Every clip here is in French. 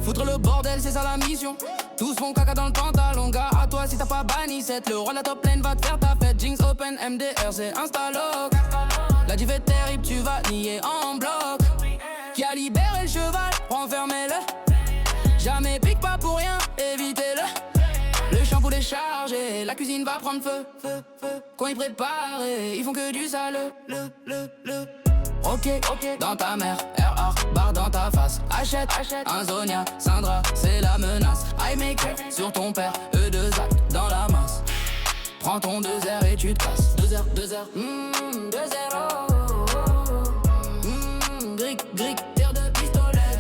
Foutre le bordel, c'est ça la mission. Tous font caca dans le pantalon, gars. À toi si t'as pas banni 7. Le roi de la top lane va te faire ta fête. Jinx open, MDR, c'est Instalock. La div est terrible, tu vas nier en bloc. Qui a libéré le cheval, renfermez-le. Jamais pique pas pour rien, évitez-le. Le shampoo est chargé, la cuisine va prendre feu. Quand ils préparent, ils font que du sale. Ok, dans ta mère, RR, barre dans ta face. Achète, un Zonia, Syndra, c'est la menace. I make it sur ton père, E2 actes dans la masse. Prends ton 2R et tu te casses. 2R, 2-0. Gric, tir de pistolet.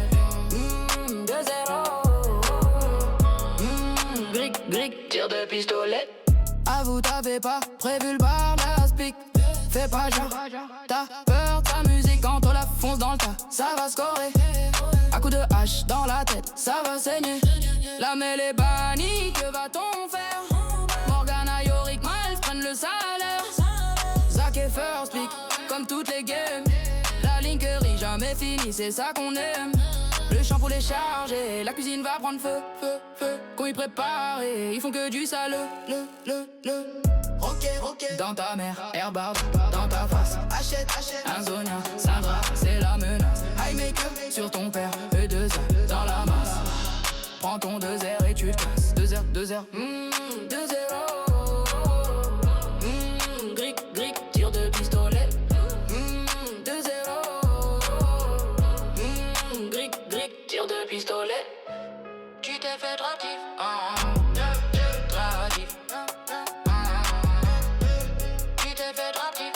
2-0. Gric, tir de pistolet. À vous t'avez pas prévu le bar d'aspic. Fais pas genre, t'as peur de ta musique quand on la fonce dans le tas. Ça va scorer, à coup de hache dans la tête, ça va saigner. La mêle est bannie, que va-t-on faire? Morgana, Yorick, Miles prennent le salaire. Zach et First Pick, comme toutes les games. La linkerie jamais finie, c'est ça qu'on aime. Le shampoo est chargé, la cuisine va prendre feu. Quand ils préparent, ils font que du sale. Ok, dans ta mère, Airbard, dans ta face. Achète, un Zonia, Syndra, c'est la menace. I make up sur ton père, E2 dans la masse. Prends ton 2R et tu te casses. 2R, 2-0. Gric, tir de pistolet. 2-0. Gric, tir de pistolet. Tu t'es fait dratif. Dratif. Tu t'es fait dratif.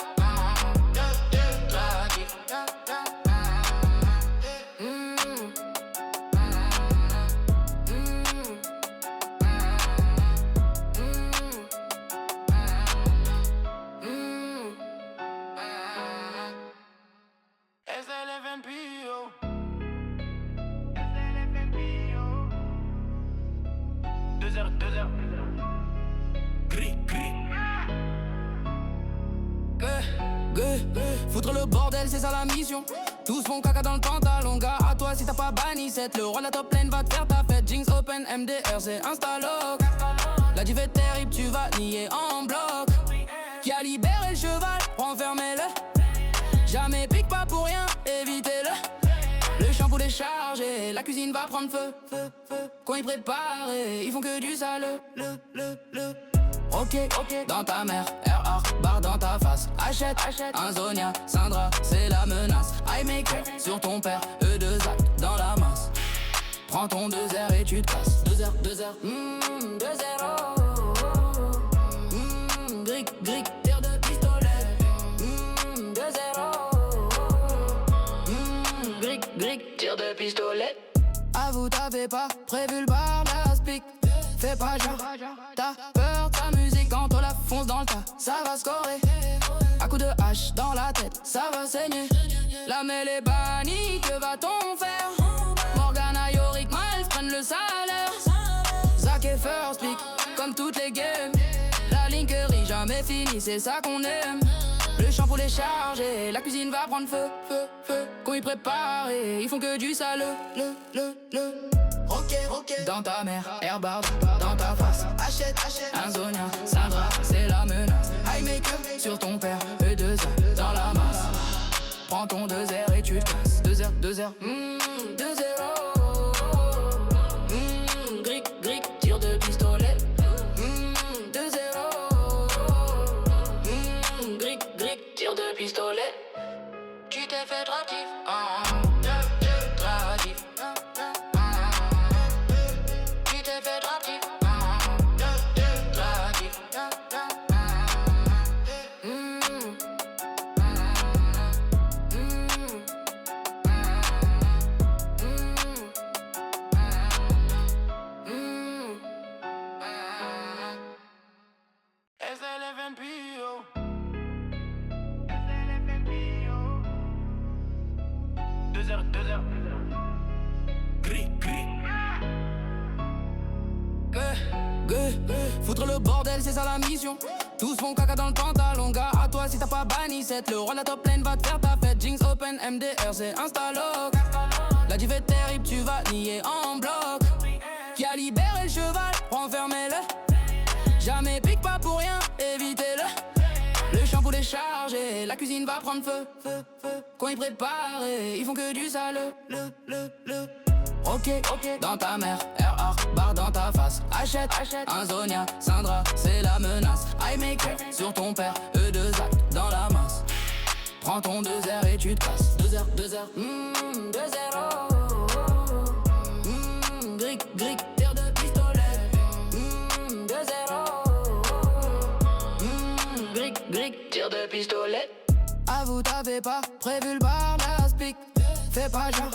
Foutre le bordel, c'est ça la mission. Tous font caca dans le pantalon, gars. À toi si t'as pas banni 7. Le roi de la top lane va te faire ta fête. Jinx open, MDR, c'est Instalock. La div est terrible, tu vas nier en bloc. Qui a libéré le cheval, renfermez-le. Jamais pique pas pour rien, évitez-le. Le shampoo est chargé, la cuisine va prendre feu. Quand ils préparent, ils font que du sale. Ok, dans ta mère, RR, barre dans ta face. Achète, un Zonia, Syndra, c'est la menace. I make it sur ton père, E2 actes dans la masse. Prends ton 2R et tu te casses. 2R, 2-0. Gric, tir de pistolet. 2-0. Gric, tir de pistolet. À vous t'avez pas prévu le bar d'aspic. Fais pas genre, t'as peur de ta musique quand on la fonce dans le tas. Ça va scorer, à coup de hache dans la tête, ça va saigner. La mêle est bannie, que va-t-on faire? Morgana, Yorick, Miles prennent le salaire. Zach et First Pick, comme toutes les games. La linkerie jamais finie, c'est ça qu'on aime. Le shampoo est chargé, la cuisine va prendre feu. Quand ils préparent, ils font que du sale. Ok, dans ta mère, Airbard, dans ta face. Achète, un Zonia, Syndra, c'est la menace. I make up sur ton père, E2 dans la masse. Prends ton 2R et tu te casses. 2R, 2-0. Gric, tir de pistolet. 2-0. Gric, tir de pistolet. Tu t'es fait dratif. Dratif. Tu t'es fait dratif. Dratif. SLFNPO. 2-0. Foutre le bordel, c'est ça la mission. Tous font caca dans le pantalon, gars. À toi si t'as pas banni 7. Le roi de la top lane va te faire ta fête. Jinx open, MDR, c'est Instalock. La div est terrible, tu vas nier en bloc. Qui a libéré le cheval, renfermez-le. Jamais pique pas pour rien, évitez-le. Le shampoo est chargé, la cuisine va prendre feu, feu, feu. Quand ils préparent, ils font que du sale, le. Ok, dans ta mère, RR, barre dans ta face. Achète, un Zonia, Sandra, c'est la menace. I make up sur ton père, E2 actes dans la masse. Prends ton 2R et tu te casses. 2R, 2R, 2-0. Gric, tir de pistolet. 2-0. Gric, tir de pistolet. À vous t'avez pas prévu le bar, l'aspic. Fais pas genre,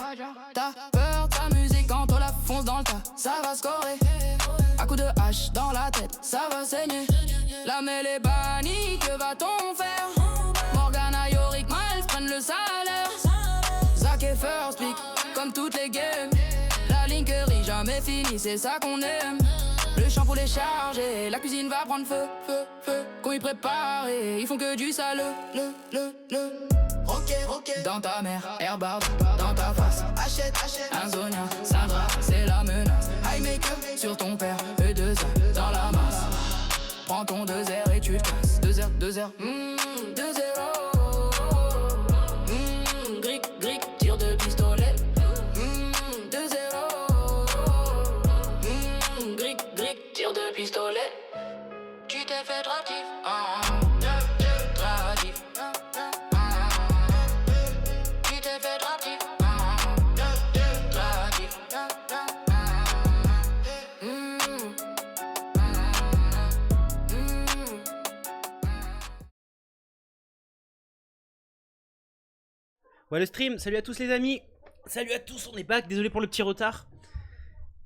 t'as peur de ta musique quand on la fonce dans le tas. Ça va scorer, à coup de hache dans la tête, ça va saigner. La mêlée est bannie, que va-t-on faire? Morgana, Yorick, Miles prennent le salaire. Zach et First Pick, comme toutes les games. La linkerie jamais finie, c'est ça qu'on aime. Le shampoo est chargé, la cuisine va prendre feu, feu, feu. Quand ils préparent, ils font que du sale, le. Ok, dans ta mère, Airbard, dans ta face. Achète, un Zonia, Sandra, c'est la menace. I make up sur ton père, E2A dans la masse. Prends ton 2R et tu te casses. 2R, 2-0. Gric, tir de pistolet. 2-0. Gric, tir de pistolet. Tu t'es fait dratif, dratif. Ouais, le stream, salut à tous les amis. Salut à tous, on est back, désolé pour le petit retard.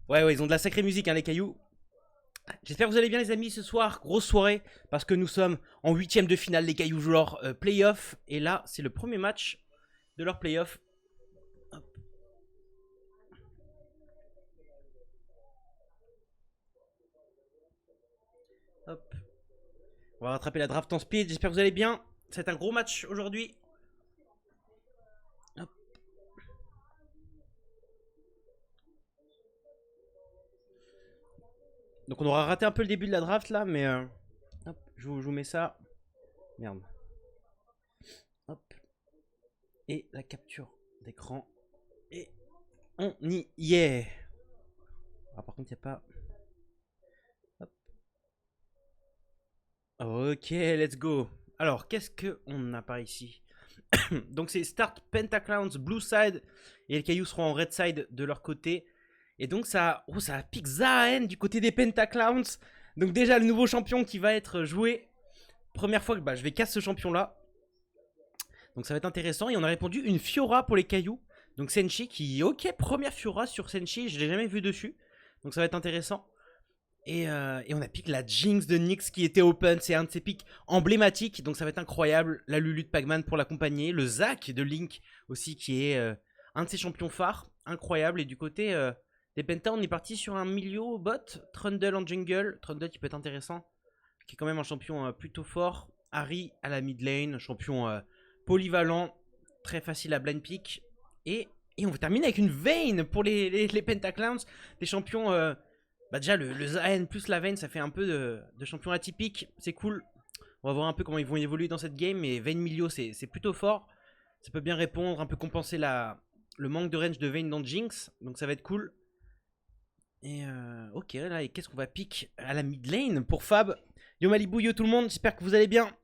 Ouais, ils ont de la sacrée musique, hein, les cailloux. J'espère que vous allez bien les amis ce soir, grosse soirée, parce que nous sommes en 8ème de finale, les cailloux jouent leur playoff. Et là, c'est le premier match de leur playoff. Hop. Hop. On va rattraper la draft en speed, j'espère que vous allez bien. C'est un gros match aujourd'hui. Hop. Donc on aura raté un peu le début de la draft là, mais hop, je vous mets ça. Merde. Hop. Et la capture d'écran. Et on y est. Ah, par contre, il n'y a pas... Hop. Ok, let's go. Alors, qu'est-ce qu'on a par ici? Donc c'est Start Pentaclowns Blue Side. Et les cailloux seront en Red Side de leur côté. Et donc ça pique Zahen du côté des Pentaclowns. Donc déjà le nouveau champion qui va être joué. Première fois que je vais casser ce champion là. Donc ça va être intéressant. Et on a répondu une Fiora pour les cailloux. Donc Senshi qui, ok, première Fiora sur Senshi. Je l'ai jamais vu dessus. Donc ça va être intéressant. Et on a piqué la Jinx de Nyx qui était open. C'est un de ses pics emblématiques. Donc ça va être incroyable. La Lulu de Pac-Man pour l'accompagner. Le Zac de Link aussi qui est un de ses champions phares. Incroyable. Et du côté... des Penta, on est parti sur un milieu bot, Trundle en jungle, Trundle qui peut être intéressant, qui est quand même un champion plutôt fort. Harry à la mid lane, champion polyvalent, très facile à blind pick. Et on va terminer avec une Vayne pour les Pentaclowns, des champions, déjà le Zahen plus la Vayne, ça fait un peu de champion atypique, c'est cool. On va voir un peu comment ils vont évoluer dans cette game, mais Vayne milieu c'est plutôt fort. Ça peut bien répondre, un peu compenser le manque de range de Vayne dans Jinx, donc ça va être cool. Et ok, là, et qu'est-ce qu'on va pick à la mid lane pour Fab? Yo Malibu, yo tout le monde, j'espère que vous allez bien.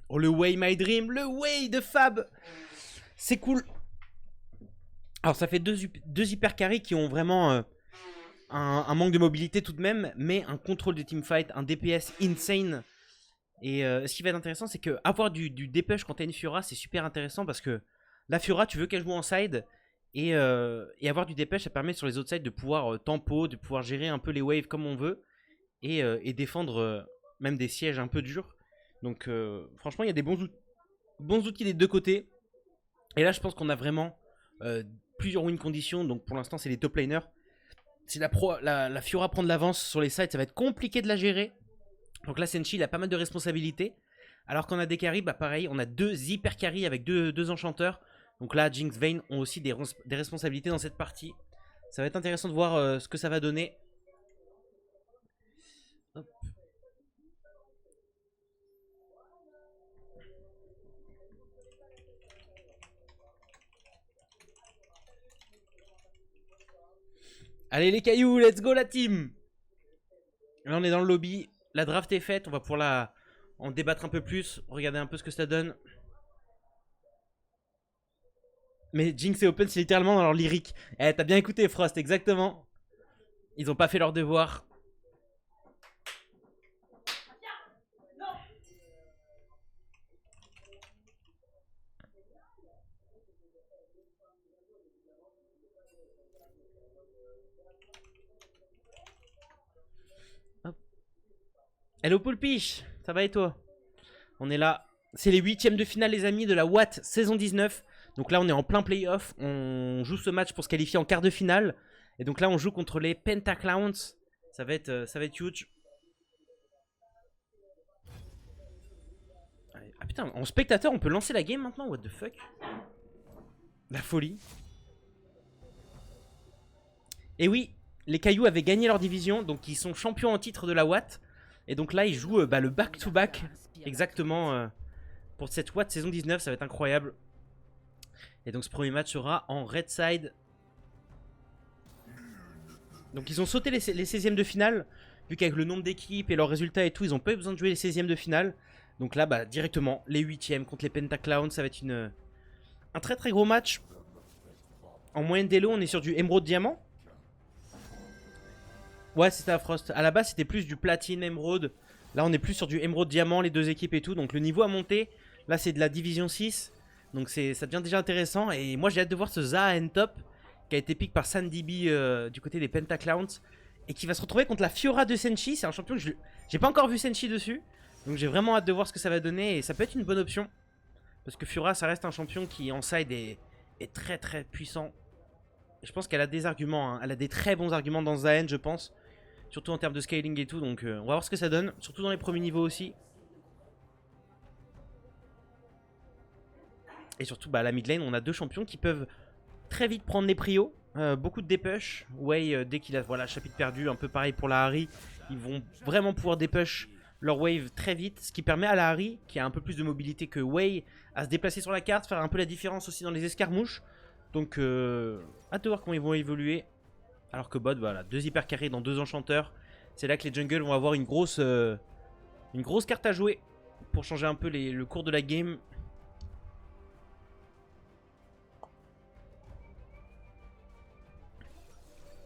Oh, le Way My Dream, le Way de Fab. C'est cool. Alors, ça fait deux hyper carry qui ont vraiment un manque de mobilité tout de même, mais un contrôle de teamfight, un DPS insane. Et ce qui va être intéressant, c'est que avoir du DPS quand t'as une Fiora, c'est super intéressant parce que la Fiora, tu veux qu'elle joue en side. Et avoir du dépêche, ça permet sur les autres sides de pouvoir tempo, de pouvoir gérer un peu les waves comme on veut. Et défendre même des sièges un peu durs. Donc franchement, il y a des bons outils des deux côtés. Et là, je pense qu'on a vraiment plusieurs win conditions. Donc pour l'instant, c'est les top laners. Si la Fiora prend de l'avance sur les sides, ça va être compliqué de la gérer. Donc là, Senshi, il a pas mal de responsabilités. Alors qu'on a des carries, pareil, on a deux hyper carries avec deux enchanteurs. Donc là, Jinx, Vayne ont aussi des responsabilités dans cette partie. Ça va être intéressant de voir ce que ça va donner. Hop. Allez les cailloux, let's go la team. Là on est dans le lobby, la draft est faite, on va pouvoir en débattre un peu plus, regarder un peu ce que ça donne. Mais Jinx et Open c'est littéralement dans leur lyrique. Eh t'as bien écouté Frost, exactement. Ils ont pas fait leur devoir. Hello Poulpiche, ça va et toi? On est là, c'est les 8e de finale les amis de la Watt saison 19. Donc là on est en plein playoff, on joue ce match pour se qualifier en quart de finale. Et donc là on joue contre les Pentaclowns, ça va être huge. Ah putain, en spectateur on peut lancer la game maintenant, what the fuck? La folie. Et oui, les cailloux avaient gagné leur division, donc ils sont champions en titre de la Watt. Et donc là, ils jouent le back-to-back, exactement, pour cette Watt saison 19, ça va être incroyable. Et donc ce premier match sera en Red Side. Donc ils ont sauté les 16e de finale, vu qu'avec le nombre d'équipes et leurs résultats et tout, ils n'ont pas eu besoin de jouer les 16e de finale. Donc là, bah, directement, les 8e contre les Pentaclowns, ça va être un très très gros match. En moyenne d'élo, on est sur du émeraude diamant. Ouais, c'était à Frost. À la base, c'était plus du platine, émeraude. Là, on est plus sur du émeraude diamant, les deux équipes et tout. Donc, le niveau a monté. Là, c'est de la division 6. Donc, ça devient déjà intéressant. Et moi, j'ai hâte de voir ce Zaha en top qui a été pick par SanDB du côté des Pentaclowns. Et qui va se retrouver contre la Fiora de Senshi. C'est un champion que j'ai pas encore vu Senshi dessus. Donc, j'ai vraiment hâte de voir ce que ça va donner. Et ça peut être une bonne option. Parce que Fiora, ça reste un champion qui, en side, est très très puissant. Et je pense qu'elle a des arguments. Hein. Elle a des très bons arguments dans Zaha, je pense. Surtout en termes de scaling et tout, donc on va voir ce que ça donne. Surtout dans les premiers niveaux aussi. Et surtout, bah, à la mid lane, on a deux champions qui peuvent très vite prendre les prios. Beaucoup de dépush. Way, dès qu'il a voilà, chapitre perdu, un peu pareil pour la Harry. Ils vont vraiment pouvoir dépush leur wave très vite. Ce qui permet à la Harry, qui a un peu plus de mobilité que Way, à se déplacer sur la carte, faire un peu la différence aussi dans les escarmouches. Donc, hâte de voir comment ils vont évoluer. Alors que bot, voilà, 2 hyper carrés dans 2 enchanteurs. C'est là que les jungles vont avoir une grosse carte à jouer pour changer un peu le cours de la game.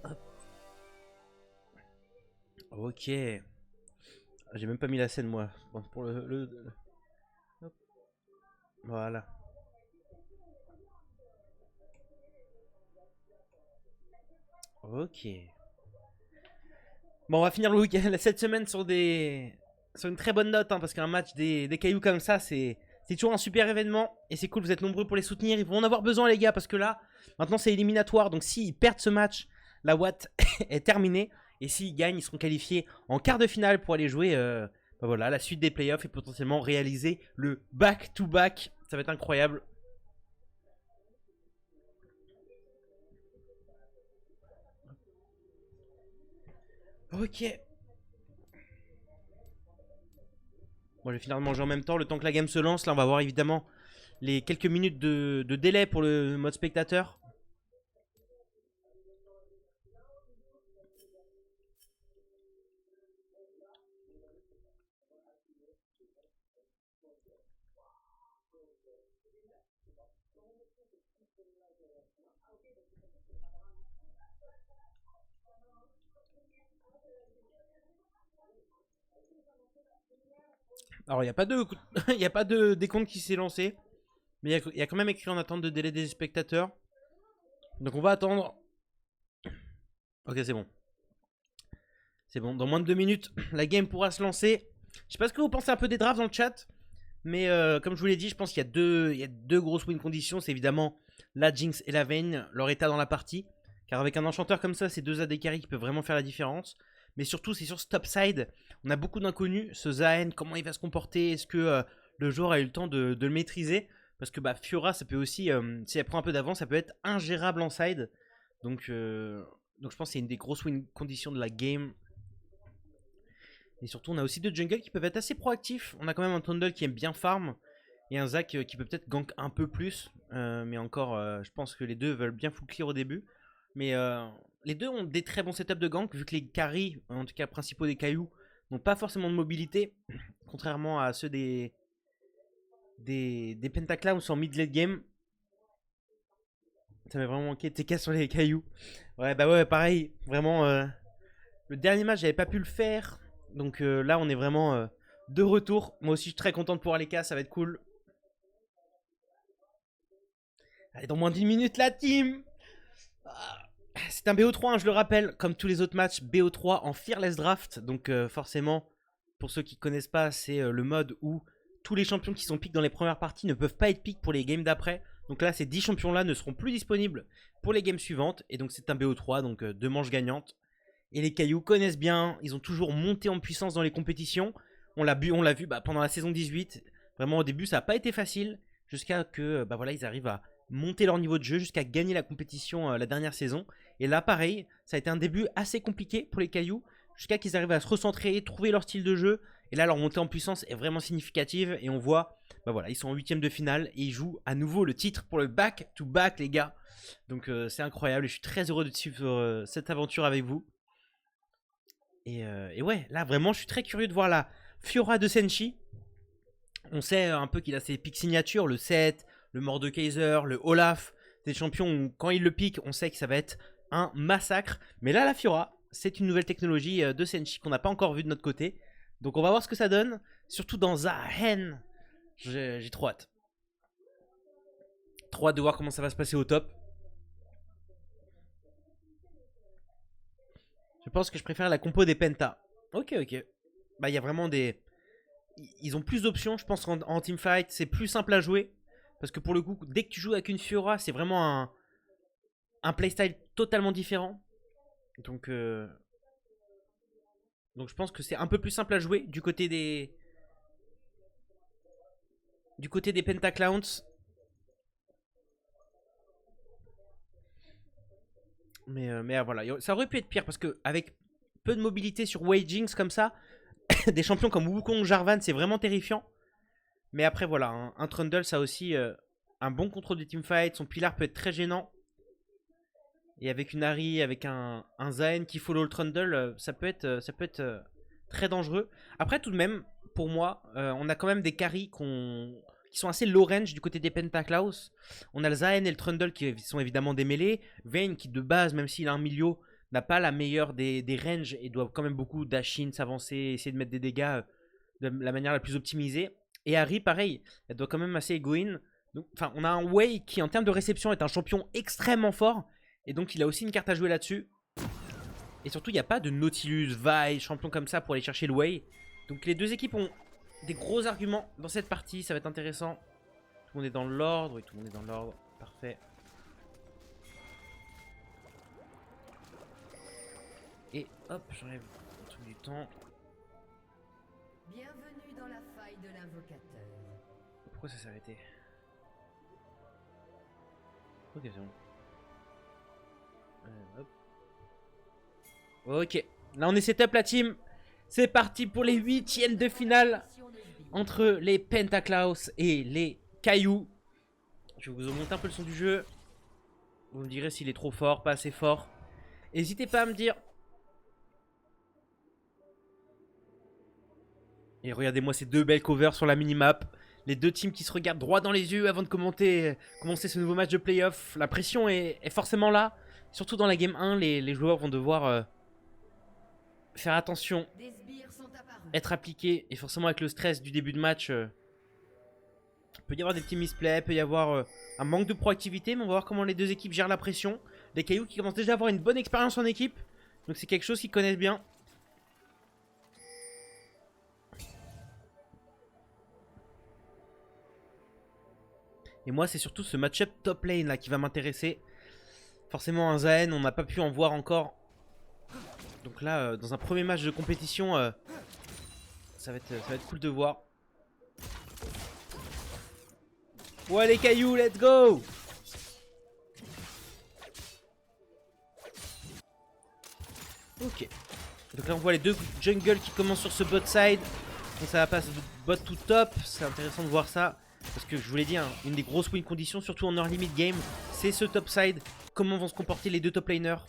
Hop. Ok. J'ai même pas mis la scène moi. Bon, pour Hop. Voilà. Ok. Bon, on va finir le week-end cette semaine sur une très bonne note, hein, parce qu'un match des cailloux comme ça, c'est toujours un super événement. Et c'est cool, vous êtes nombreux pour les soutenir. Ils vont en avoir besoin, les gars, parce que là, maintenant c'est éliminatoire. Donc s'ils perdent ce match, la Watt est terminée. Et s'ils gagnent, ils seront qualifiés en quart de finale pour aller jouer bah voilà, la suite des playoffs et potentiellement réaliser le back-to-back. Ça va être incroyable. Ok. Bon, je vais finir de manger en même temps. Le temps que la game se lance, là, on va voir évidemment les quelques minutes de délai pour le mode spectateur. Alors, il n'y a pas de, y a pas de décompte qui s'est lancé. Mais il y a quand même écrit en attente de délai des spectateurs. Donc, on va attendre. Ok, c'est bon. C'est bon. Dans moins de 2 minutes, la game pourra se lancer. Je sais pas ce que vous pensez un peu des drafts dans le chat. Mais comme je vous l'ai dit, je pense qu'il y a deux grosses win conditions. C'est évidemment la Jinx et la Vayne, leur état dans la partie. Car avec un enchanteur comme ça, c'est 2 AD carry qui peuvent vraiment faire la différence. Mais surtout, c'est sur ce top side, on a beaucoup d'inconnus. Ce Zahen, comment il va se comporter? Est-ce que le joueur a eu le temps de le maîtriser? Parce que bah, Fiora, ça peut aussi, si elle prend un peu d'avance, ça peut être ingérable en side. Donc je pense que c'est une des grosses win conditions de la game. Et surtout, on a aussi deux jungles qui peuvent être assez proactifs. On a quand même un Trundle qui aime bien farm. Et un Zac qui peut peut-être gank un peu plus. Mais encore, je pense que les deux veulent bien full clear au début. Mais les deux ont des très bons setups de gank. Vu que les carries, en tout cas principaux des cailloux, n'ont pas forcément de mobilité. Contrairement à ceux des Pentaclowns en mid-late game. Ça m'a vraiment manqué TK sur les cailloux. Ouais, bah ouais, pareil. Vraiment, le dernier match, j'avais pas pu le faire. Donc là, on est vraiment de retour. Moi aussi, je suis très content de pouvoir les casser. Ça va être cool. Allez, dans moins d'1 minute, la team. C'est un BO3, hein, je le rappelle. Comme tous les autres matchs, BO3 en Fearless Draft. Donc forcément, pour ceux qui connaissent pas, c'est le mode où tous les champions qui sont pick dans les premières parties ne peuvent pas être pick pour les games d'après. Donc là, ces 10 champions-là ne seront plus disponibles pour les games suivantes. Et donc c'est un BO3, donc 2 manches gagnantes. Et les cailloux connaissent bien, ils ont toujours monté en puissance dans les compétitions. On l'a vu bah, pendant la saison 18. Vraiment au début ça n'a pas été facile. Jusqu'à que bah, voilà, ils arrivent à monter leur niveau de jeu, jusqu'à gagner la compétition la dernière saison. Et là pareil, ça a été un début assez compliqué pour les cailloux. Jusqu'à qu'ils arrivent à se recentrer, trouver leur style de jeu. Et là leur montée en puissance est vraiment significative. Et on voit, bah voilà, ils sont en 8ème de finale. Et ils jouent à nouveau le titre pour le back-to-back les gars. Donc c'est incroyable et je suis très heureux de suivre cette aventure avec vous. Et ouais, là vraiment je suis très curieux de voir la Fiora de Senshi. On sait un peu qu'il a ses pics signatures, le 7, le Mordekaiser, le Olaf. Des champions où quand il le pique, on sait que ça va être un massacre. Mais là la Fiora, c'est une nouvelle technologie de Senshi qu'on n'a pas encore vue de notre côté. Donc on va voir ce que ça donne. Surtout dans Zahen. J'ai trop hâte. Trop hâte de voir comment ça va se passer au top. Je pense que je préfère la compo des Penta. Ok. Bah il y a vraiment des... Ils ont plus d'options, je pense en teamfight. C'est plus simple à jouer. Parce que pour le coup, dès que tu joues avec une Fiora, c'est vraiment un playstyle totalement différent. Donc je pense que c'est un peu plus simple à jouer du côté des... Pentaclowns. Mais voilà, ça aurait pu être pire parce que avec peu de mobilité sur Wei Jinx comme ça, des champions comme Wukong, Jarvan, c'est vraiment terrifiant. Mais après voilà, un Trundle ça a aussi un bon contrôle des teamfights, son pilar peut être très gênant. Et avec une Ahri, avec un Zayn qui follow le Trundle, ça peut être très dangereux. Après tout de même, pour moi, on a quand même des carries qui sont assez low range du côté des Pentaclaws. On a le Zayn et le Trundle qui sont évidemment des mêlées. Vayne qui de base, même s'il a un milieu, n'a pas la meilleure des ranges et doit quand même beaucoup dash in, s'avancer, essayer de mettre des dégâts de la manière la plus optimisée. Et Ahri, pareil, elle doit quand même assez go in. Enfin, on a un Wei qui en termes de réception est un champion extrêmement fort. Et donc il a aussi une carte à jouer là-dessus. Et surtout il n'y a pas de Nautilus, Vi, champion comme ça pour aller chercher le Wei. Donc les deux équipes ont des gros arguments dans cette partie, ça va être intéressant. Tout le monde est dans l'ordre, oui tout le monde est dans l'ordre, parfait. Et hop, j'enlève tout du temps. Bienvenue dans la faille de l'invocateur. Pourquoi ça s'est arrêté? Ok, c'est bon. Hop. Ok, là on est setup la team. C'est parti pour les 8e de finale entre les Pentaclaws et les Cailloux. Je vais vous monter un peu le son du jeu. Vous me direz s'il est trop fort, pas assez fort. N'hésitez pas à me dire. Et regardez-moi ces deux belles covers sur la minimap. Les deux teams qui se regardent droit dans les yeux avant de commencer ce nouveau match de playoff. La pression est forcément là. Surtout dans la game 1, les joueurs vont devoir faire attention, être appliqués. Et forcément avec le stress du début de match, il peut y avoir des petits misplays, il peut y avoir un manque de proactivité. Mais on va voir comment les deux équipes gèrent la pression. Les Cailloux qui commencent déjà à avoir une bonne expérience en équipe. Donc c'est quelque chose qu'ils connaissent bien. Et moi c'est surtout ce match-up top lane là qui va m'intéresser. Forcément un Zayn, on n'a pas pu en voir encore. Donc là, dans un premier match de compétition, ça va être cool de voir. Ouais les cailloux, let's go. Ok. Donc là on voit les deux jungles qui commencent sur ce bot side. Donc ça va passer de bot to top. C'est intéressant de voir ça. Parce que je vous l'ai dit, hein, une des grosses win conditions, surtout en early mid game, c'est ce top side. Comment vont se comporter les deux top laners.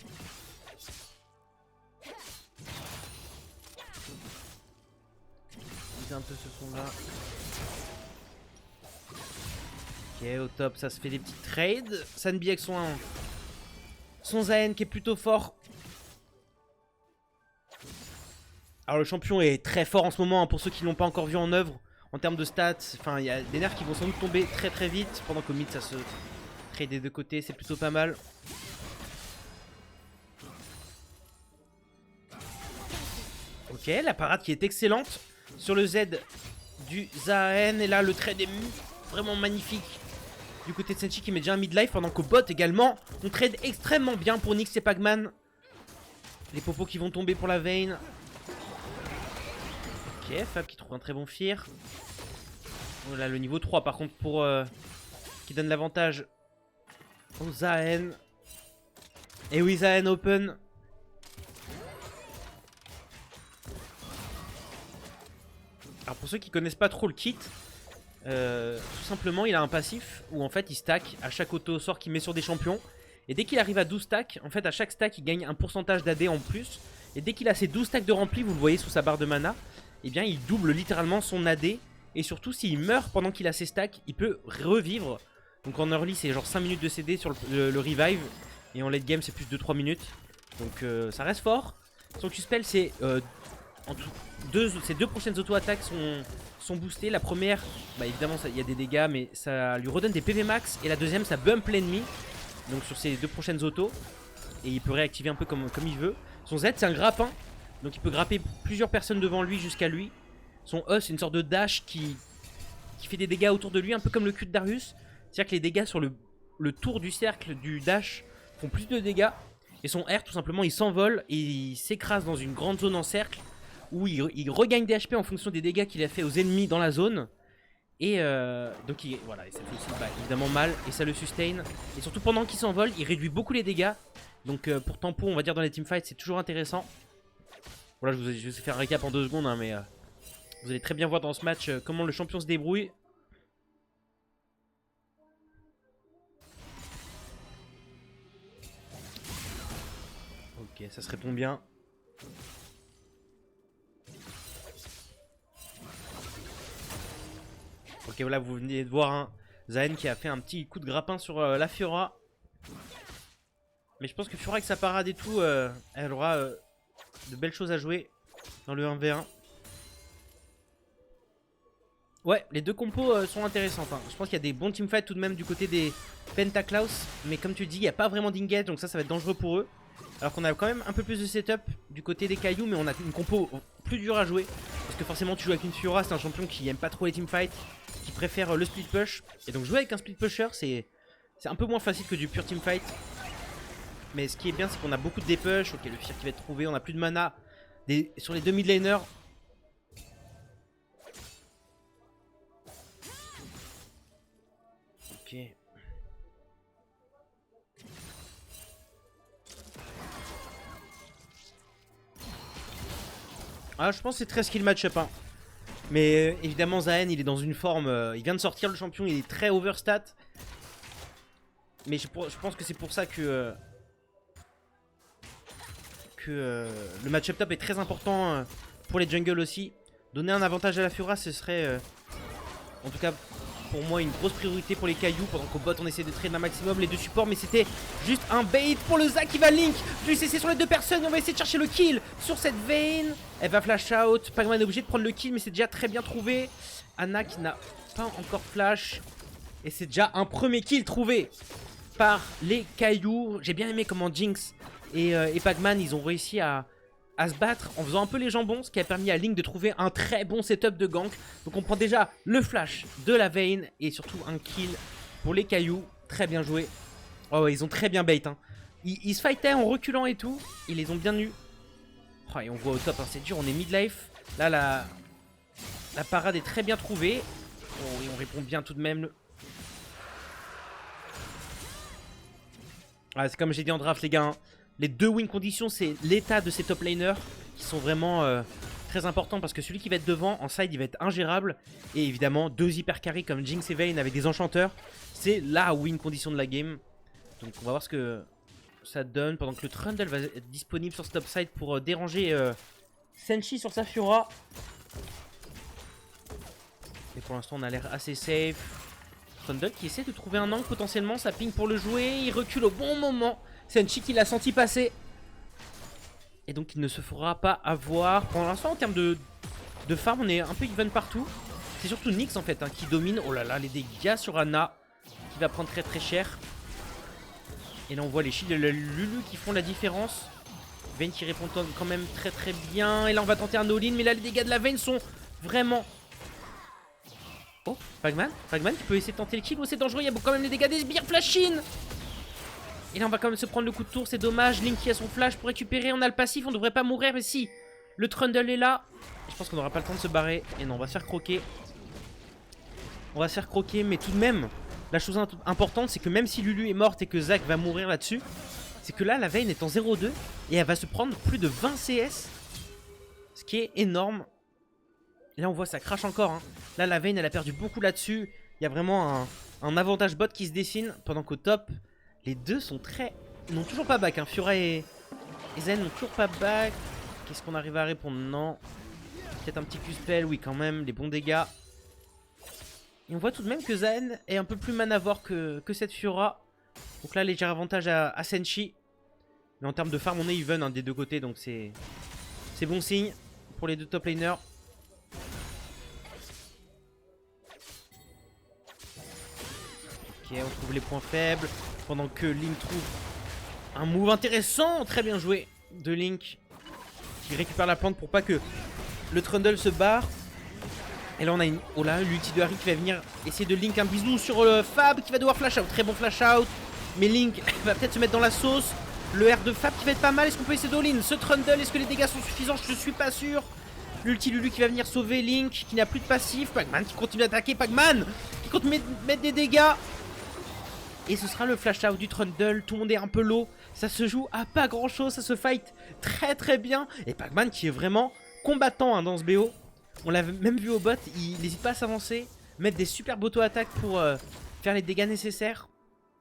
Un peu ce son là. Ok, au top ça se fait des petits trades. Sanbi avec son Zayn qui est plutôt fort. Alors le champion est très fort en ce moment, hein, pour ceux qui l'ont pas encore vu en œuvre. En termes de stats, enfin il y a des nerfs qui vont sans doute tomber très vite. Pendant qu'au mid ça se trade des deux côtés, c'est plutôt pas mal. Ok, la parade qui est excellente sur le Z du Zayn. Et là le trade est vraiment magnifique du côté de Senshi qui met déjà un midlife. Pendant qu'au bot également on trade extrêmement bien pour Nyx et Pacman. Les popos qui vont tomber pour la Vayne. Ok, Fab qui trouve un très bon fear. Voilà le niveau 3 par contre pour qui donne l'avantage au Zayn. Et oui, Zayn open. Alors pour ceux qui connaissent pas trop le kit, tout simplement il a un passif où en fait il stack à chaque auto-sort qu'il met sur des champions. Et dès qu'il arrive à 12 stacks, en fait à chaque stack il gagne un pourcentage d'AD en plus. Et dès qu'il a ses 12 stacks de rempli, vous le voyez sous sa barre de mana, et bien il double littéralement son AD. Et surtout s'il meurt pendant qu'il a ses stacks, il peut revivre. Donc en early c'est genre 5 minutes de CD sur le revive. Et en late game c'est plus de 3 minutes. Donc ça reste fort. Son Q-spell c'est... ces deux prochaines auto-attaques sont boostées. La première, bah évidemment il y a des dégâts, mais ça lui redonne des PV max. Et la deuxième ça bump l'ennemi. Donc sur ces deux prochaines autos. Et il peut réactiver un peu comme il veut. Son Z c'est un grappin. Donc il peut grapper plusieurs personnes devant lui jusqu'à lui. Son E c'est une sorte de dash qui fait des dégâts autour de lui, un peu comme le Q de Darius. C'est-à-dire que les dégâts sur le tour du cercle du dash font plus de dégâts. Et son R tout simplement il s'envole et il s'écrase dans une grande zone en cercle où il regagne des HP en fonction des dégâts qu'il a fait aux ennemis dans la zone. Et donc voilà, et ça fait aussi évidemment mal et ça le sustain. Et surtout pendant qu'il s'envole il réduit beaucoup les dégâts. Donc pour tempo on va dire dans les teamfights c'est toujours intéressant. Voilà, je vais faire un récap en 2 secondes hein, mais vous allez très bien voir dans ce match comment le champion se débrouille. Ok, ça se répond bien. Ok, voilà, vous venez de voir un Zayn qui a fait un petit coup de grappin sur la Fiora. Mais je pense que Fiora avec sa parade et tout, elle aura de belles choses à jouer dans le 1v1. Ouais, les deux compos sont intéressantes. Hein. Je pense qu'il y a des bons teamfights tout de même du côté des Pentaklaus. Mais comme tu dis, il n'y a pas vraiment d'engage, donc ça va être dangereux pour eux. Alors qu'on a quand même un peu plus de setup du côté des cailloux, mais on a une compo plus dure à jouer. Parce que forcément tu joues avec une Fiora, c'est un champion qui aime pas trop les teamfights, qui préfère le split push. Et donc jouer avec un split pusher, c'est un peu moins facile que du pure teamfight. Mais ce qui est bien, c'est qu'on a beaucoup de dépush. Ok, le fear qui va être trouvé, on a plus de mana sur les deux mid laners. Ok. Ah, je pense que c'est très skill match-up. Hein. Mais évidemment, Zayn, il est dans une forme. Il vient de sortir le champion, il est très overstat. Mais je pense que c'est pour ça que le match-up top est très important pour les jungles aussi. Donner un avantage à la Fiora, ce serait en tout cas pour moi une grosse priorité pour les cailloux. Pendant qu'au bot on essaie de trade un maximum les deux supports, mais c'était juste un bait pour le Zac qui va link du CC sur les deux personnes. On va essayer de chercher le kill sur cette Vayne. Elle va flash out, Pacman est obligé de prendre le kill, mais c'est déjà très bien trouvé. Anna qui n'a pas encore flash. Et c'est déjà un premier kill trouvé par les cailloux. J'ai bien aimé comment Jinx et Pacman ils ont réussi à se battre en faisant un peu les jambons, ce qui a permis à Link de trouver un très bon setup de gank. Donc on prend déjà le flash de la Vayne et surtout un kill pour les cailloux. Très bien joué. Oh ouais, ils ont très bien bait hein. Ils se fightaient en reculant et tout. Ils les ont bien eus. Oh, et on voit au top, hein, c'est dur, on est mid-life. Là la parade est très bien trouvée. Oh, et on répond bien tout de même. Ah, c'est comme j'ai dit en draft les gars, hein. Les 2 win conditions c'est l'état de ces top laners qui sont vraiment très importants parce que celui qui va être devant en side il va être ingérable. Et évidemment 2 hyper carry comme Jinx et Vayne avec des enchanteurs, c'est la win condition de la game. Donc on va voir ce que ça donne pendant que le Trundle va être disponible sur ce top side pour déranger Senshi sur sa Fiora. Et pour l'instant on a l'air assez safe. Trundle qui essaie de trouver un angle potentiellement, ça ping pour le jouer, il recule au bon moment. Senshi qui l'a senti passer. Et donc il ne se fera pas avoir. Pour l'instant en termes de farm on est un peu even partout. C'est surtout Nyx en fait hein, qui domine. Oh là là les dégâts sur Anna qui va prendre très très cher. Et là on voit les shields de Lulu qui font la différence. Vayne qui répond quand même très très bien. Et là on va tenter un all-in mais là les dégâts de la Vayne sont vraiment... Oh, Pagman qui peut essayer de tenter le kill. Oh c'est dangereux, il y a quand même les dégâts des sbires. Flash in. Et là on va quand même se prendre le coup de tour, c'est dommage. Link qui a son flash pour récupérer, on a le passif, on devrait pas mourir. Mais si, le Trundle est là. Je pense qu'on n'aura pas le temps de se barrer. Et non, on va se faire croquer. On va se faire croquer, mais tout de même, la chose importante c'est que même si Lulu est morte et que Zac va mourir là-dessus, c'est que là la Vayne est en 0-2 et elle va se prendre plus de 20 CS. Ce qui est énorme. Et là on voit ça crache encore hein. Là la Vayne elle a perdu beaucoup là-dessus. Il y a vraiment un avantage bot qui se dessine. Pendant qu'au top, les deux sont très... Ils n'ont toujours pas back hein. Fiora et Zen n'ont toujours pas back. Qu'est-ce qu'on arrive à répondre? Non. Peut-être un petit Q-spell, oui quand même. Les bons dégâts. Et on voit tout de même que Zen est un peu plus manavore que cette Fiora. Donc là léger avantage à Senshi. Mais en termes de farm on est even hein, des deux côtés. Donc c'est bon signe pour les deux top laners. Ok, on trouve les points faibles. Pendant que Link trouve un move intéressant. Très bien joué de Link. Qui récupère la plante pour pas que le Trundle se barre. Et là on a une... Oh là, l'ulti de Harry qui va venir essayer de Link un bisou sur le Fab qui va devoir flash out. Très bon flash out. Mais Link va peut-être se mettre dans la sauce. Le R de Fab qui va être pas mal. Est-ce qu'on peut essayer d'all-in ce Trundle? Est-ce que les dégâts sont suffisants? Je suis pas sûr. L'ulti Lulu qui va venir sauver Link qui n'a plus de passif. Pagman qui continue d'attaquer. Pagman qui continue de mettre des dégâts. Et ce sera le flash out du Trundle. Tout le monde est un peu low. Ça se joue à pas grand chose. Ça se fight très très bien. Et Pagman qui est vraiment combattant hein, dans ce BO. On l'a même vu au bot. Il n'hésite pas à s'avancer. Mettre des super auto-attaques pour faire les dégâts nécessaires.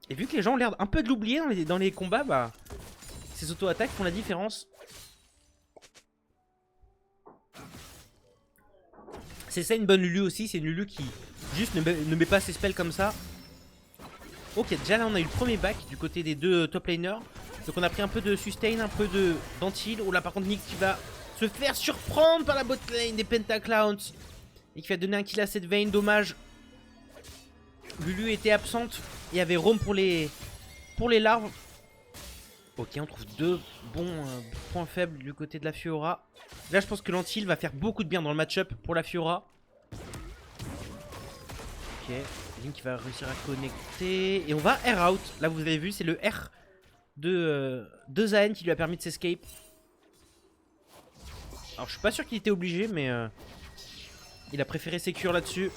Et vu que les gens ont l'air un peu de l'oublier dans les combats, bah, ces auto-attaques font la différence. C'est ça une bonne Lulu aussi. C'est une Lulu qui juste ne met pas ses spells comme ça. Ok, déjà là on a eu le premier back du côté des deux top laners. Donc on a pris un peu de sustain, un peu d'anti-heal. Oh là par contre Nick qui va se faire surprendre par la bot lane des Pentaclowns. Et qui va donner un kill à cette Vayne, dommage. Lulu était absente. Il y avait Rome pour les larves. Ok, on trouve deux bons points faibles du côté de la Fiora. Là je pense que l'anti-heal va faire beaucoup de bien dans le match-up pour la Fiora. Ok. Link qui va réussir à connecter. Et on va air out. Là vous avez vu c'est le R de Zayn qui lui a permis de s'escape. Alors je suis pas sûr qu'il était obligé mais il a préféré sécure là-dessus.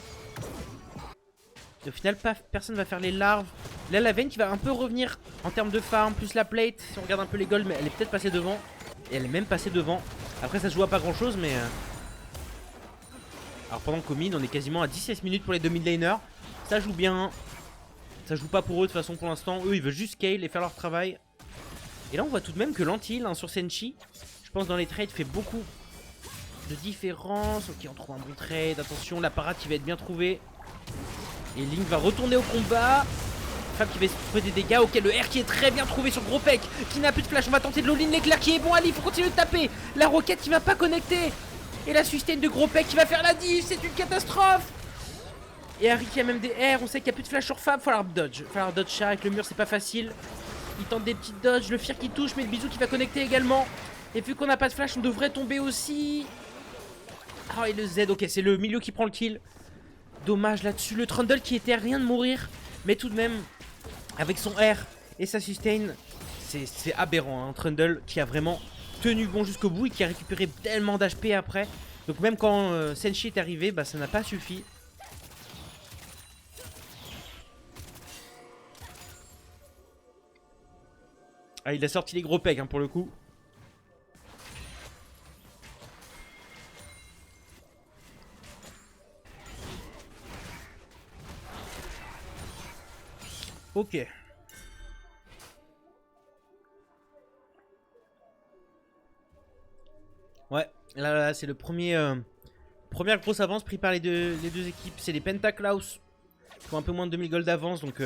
Et au final personne va faire les larves. Là la Vayne qui va un peu revenir en termes de farm. Plus la plate si on regarde un peu les golds. Mais elle est peut-être passée devant. Et elle est même passée devant. Après ça se joue à pas grand chose mais alors pendant qu'au mid on est quasiment à 17 minutes pour les deux mid laners. Ça joue bien. Ça joue pas pour eux de toute façon pour l'instant. Eux ils veulent juste scale et faire leur travail. Et là on voit tout de même que l'anti-heal hein, sur Senshi, je pense dans les trades fait beaucoup de différence. Ok on trouve un bon trade. Attention la parade qui va être bien trouvée. Et Link va retourner au combat. Fab qui va se trouver des dégâts. Ok le R qui est très bien trouvé sur Gropek qui n'a plus de flash. On va tenter de l'all-in. L'éclair qui est bon. Ali il faut continuer de taper. La roquette qui va pas connecter. Et la sustain de Gropek qui va faire la diff. C'est une catastrophe. Et Harry qui a même des R, on sait qu'il n'y a plus de flash sur Fab, il va falloir dodge. Il va falloir dodge ça avec le mur, c'est pas facile. Il tente des petites dodges, le Fear qui touche, mais le bisou qui va connecter également. Et vu qu'on n'a pas de flash, on devrait tomber aussi. Ah et le Z, ok, c'est le milieu qui prend le kill. Dommage là-dessus, le Trundle qui était à rien de mourir. Mais tout de même, avec son R et sa sustain, c'est aberrant. Hein. Trundle qui a vraiment tenu bon jusqu'au bout et qui a récupéré tellement d'HP après. Donc même quand Senshi est arrivé, bah, ça n'a pas suffi. Ah, il a sorti les gros pecs hein, pour le coup. Ok. Ouais, là c'est le premier... première grosse avance prise par les deux équipes. C'est les Pentaklaus qui ont un peu moins de 2000 gold d'avance. Donc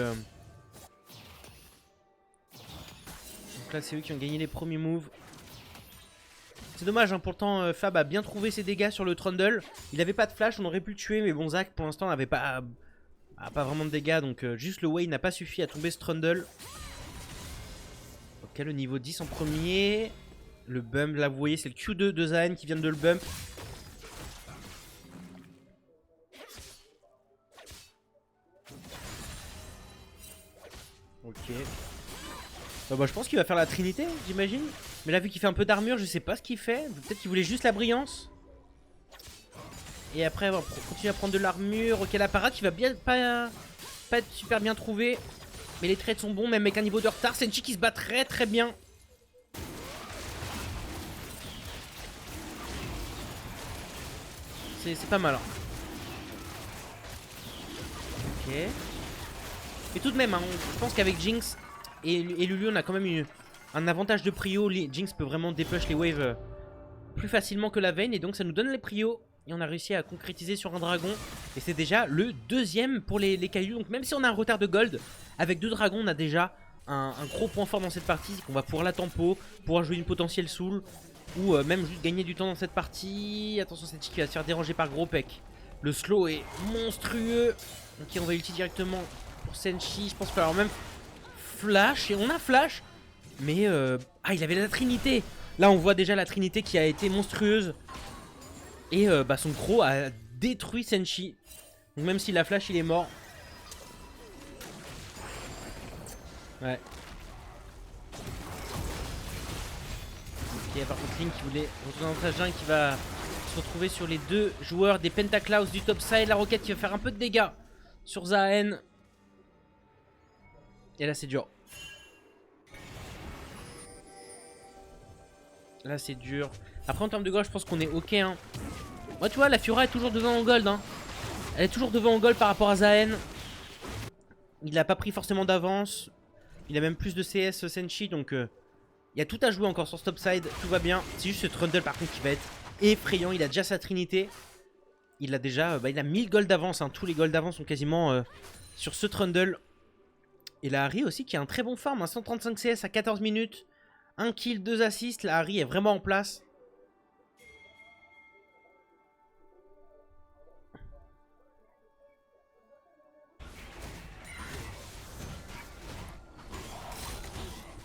là c'est eux qui ont gagné les premiers moves. C'est dommage hein, pourtant Fab a bien trouvé ses dégâts sur le Trundle. Il avait pas de flash, on aurait pu le tuer. Mais bon, Zach pour l'instant n'avait pas vraiment de dégâts. Donc juste le Wayne n'a pas suffi à tomber ce Trundle. Ok, le niveau 10 en premier. Le bump, là vous voyez c'est le Q2 de Zaen qui vient de le bump. Ok. Bah, je pense qu'il va faire la Trinité, j'imagine. Mais là vu qu'il fait un peu d'armure, je sais pas ce qu'il fait. Peut-être qu'il voulait juste la brillance. Et après, on va continuer à prendre de l'armure. Ok, la parade qui va bien pas être super bien trouvée. Mais les trades sont bons, même avec un niveau de retard. Senshi qui se bat très très bien. C'est pas mal. Hein. Ok. Mais tout de même, hein, je pense qu'avec Jinx et Lulu, on a quand même un avantage de prio. Jinx peut vraiment dépush les waves plus facilement que la Vayne. Et donc ça nous donne les prios. Et on a réussi à concrétiser sur un dragon. Et c'est déjà le deuxième pour les cailloux. Donc même si on a un retard de gold, avec 2 dragons, on a déjà un gros point fort dans cette partie. C'est qu'on va pouvoir la tempo, pouvoir jouer une potentielle soul. Ou même juste gagner du temps dans cette partie. Attention, cette chick qui va se faire déranger par gros peck. Le slow est monstrueux. Ok, on va ulti directement pour Senshi. Je pense qu'il va avoir même flash. Et on a flash. Mais ah, il avait la trinité. Là on voit déjà la trinité qui a été monstrueuse. Et son gros a détruit Senshi. Donc même s'il a flash, il est mort. Ouais. Ok, par contre Link qui voulait retourner dans sa jungle, qui va se retrouver sur les 2 joueurs des Pentaklaus du top side. La roquette qui va faire un peu de dégâts sur Zaen. Et là c'est dur. Là c'est dur. Après en termes de gold je pense qu'on est ok hein. Moi tu vois la Fiora est toujours devant en gold hein. Elle est toujours devant en gold par rapport à Zaen. Il n'a pas pris forcément d'avance. Il a même plus de CS Senshi donc il y a tout à jouer encore sur ce top side. Tout va bien. C'est juste ce Trundle par contre qui va être effrayant. Il a déjà sa trinité. Il a déjà il a 1000 gold d'avance hein. Tous les gold d'avance sont quasiment sur ce Trundle. Et la Harry aussi qui a un très bon farm hein. 135 CS à 14 minutes. 1 kill, 2 assists. La Harry est vraiment en place.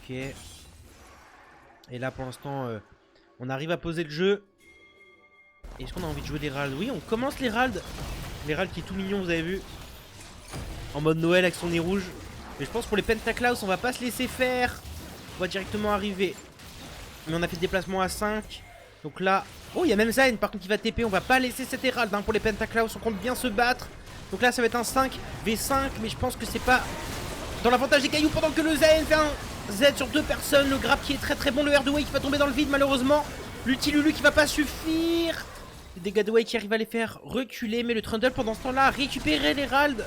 Ok. Et là pour l'instant on arrive à poser le jeu. Est-ce qu'on a envie de jouer des Ralds? Oui, on commence les Ralds. Les Ralds qui est tout mignon, vous avez vu. En mode Noël avec son nez rouge. Mais je pense pour les Pentaklaus on va pas se laisser faire. On va directement arriver. Mais on a fait le déplacement à 5. Donc là... Oh, il y a même Zayn par contre qui va TP. On va pas laisser cet Herald hein, pour les Pentaklaus. On compte bien se battre. Donc là ça va être un 5v5. Mais je pense que c'est pas dans l'avantage des cailloux. Pendant que le Zayn fait un Z sur 2 personnes. Le grab qui est très très bon. Le R2Way qui va tomber dans le vide malheureusement. L'ulti Lulu qui va pas suffire. Les dégâts de Way qui arrivent à les faire reculer. Mais le Trundle pendant ce temps-là a récupéré l'Herald.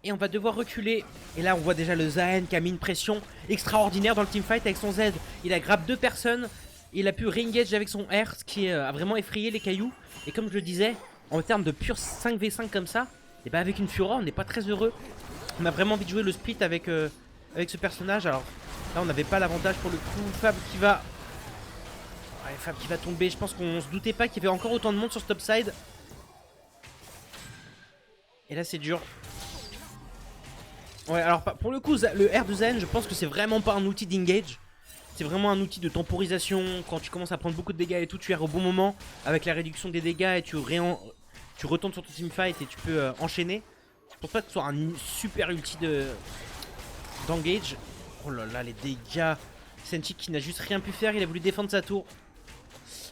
Et on va devoir reculer. Et là on voit déjà le Zayn qui a mis une pression extraordinaire dans le teamfight avec son Z. Il a grab 2 personnes. Il a pu re-engage avec son R, ce qui a vraiment effrayé les cailloux. Et comme je le disais, en termes de pur 5v5 comme ça, et bah avec une Fiora on n'est pas très heureux. On a vraiment envie de jouer le split avec ce personnage. Alors là on n'avait pas l'avantage pour le coup. Fab qui va... Ouais, Fab qui va tomber. Je pense qu'on se doutait pas qu'il y avait encore autant de monde sur ce top side. Et là c'est dur. Ouais, alors pour le coup, le R de Zayn, je pense que c'est vraiment pas un outil d'engage. C'est vraiment un outil de temporisation. Quand tu commences à prendre beaucoup de dégâts et tout, tu R au bon moment avec la réduction des dégâts et tu retournes sur ton teamfight et tu peux enchaîner. Je pense pas que ce soit un super ulti d'engage. Oh là là, les dégâts. Senshi qui n'a juste rien pu faire, il a voulu défendre sa tour.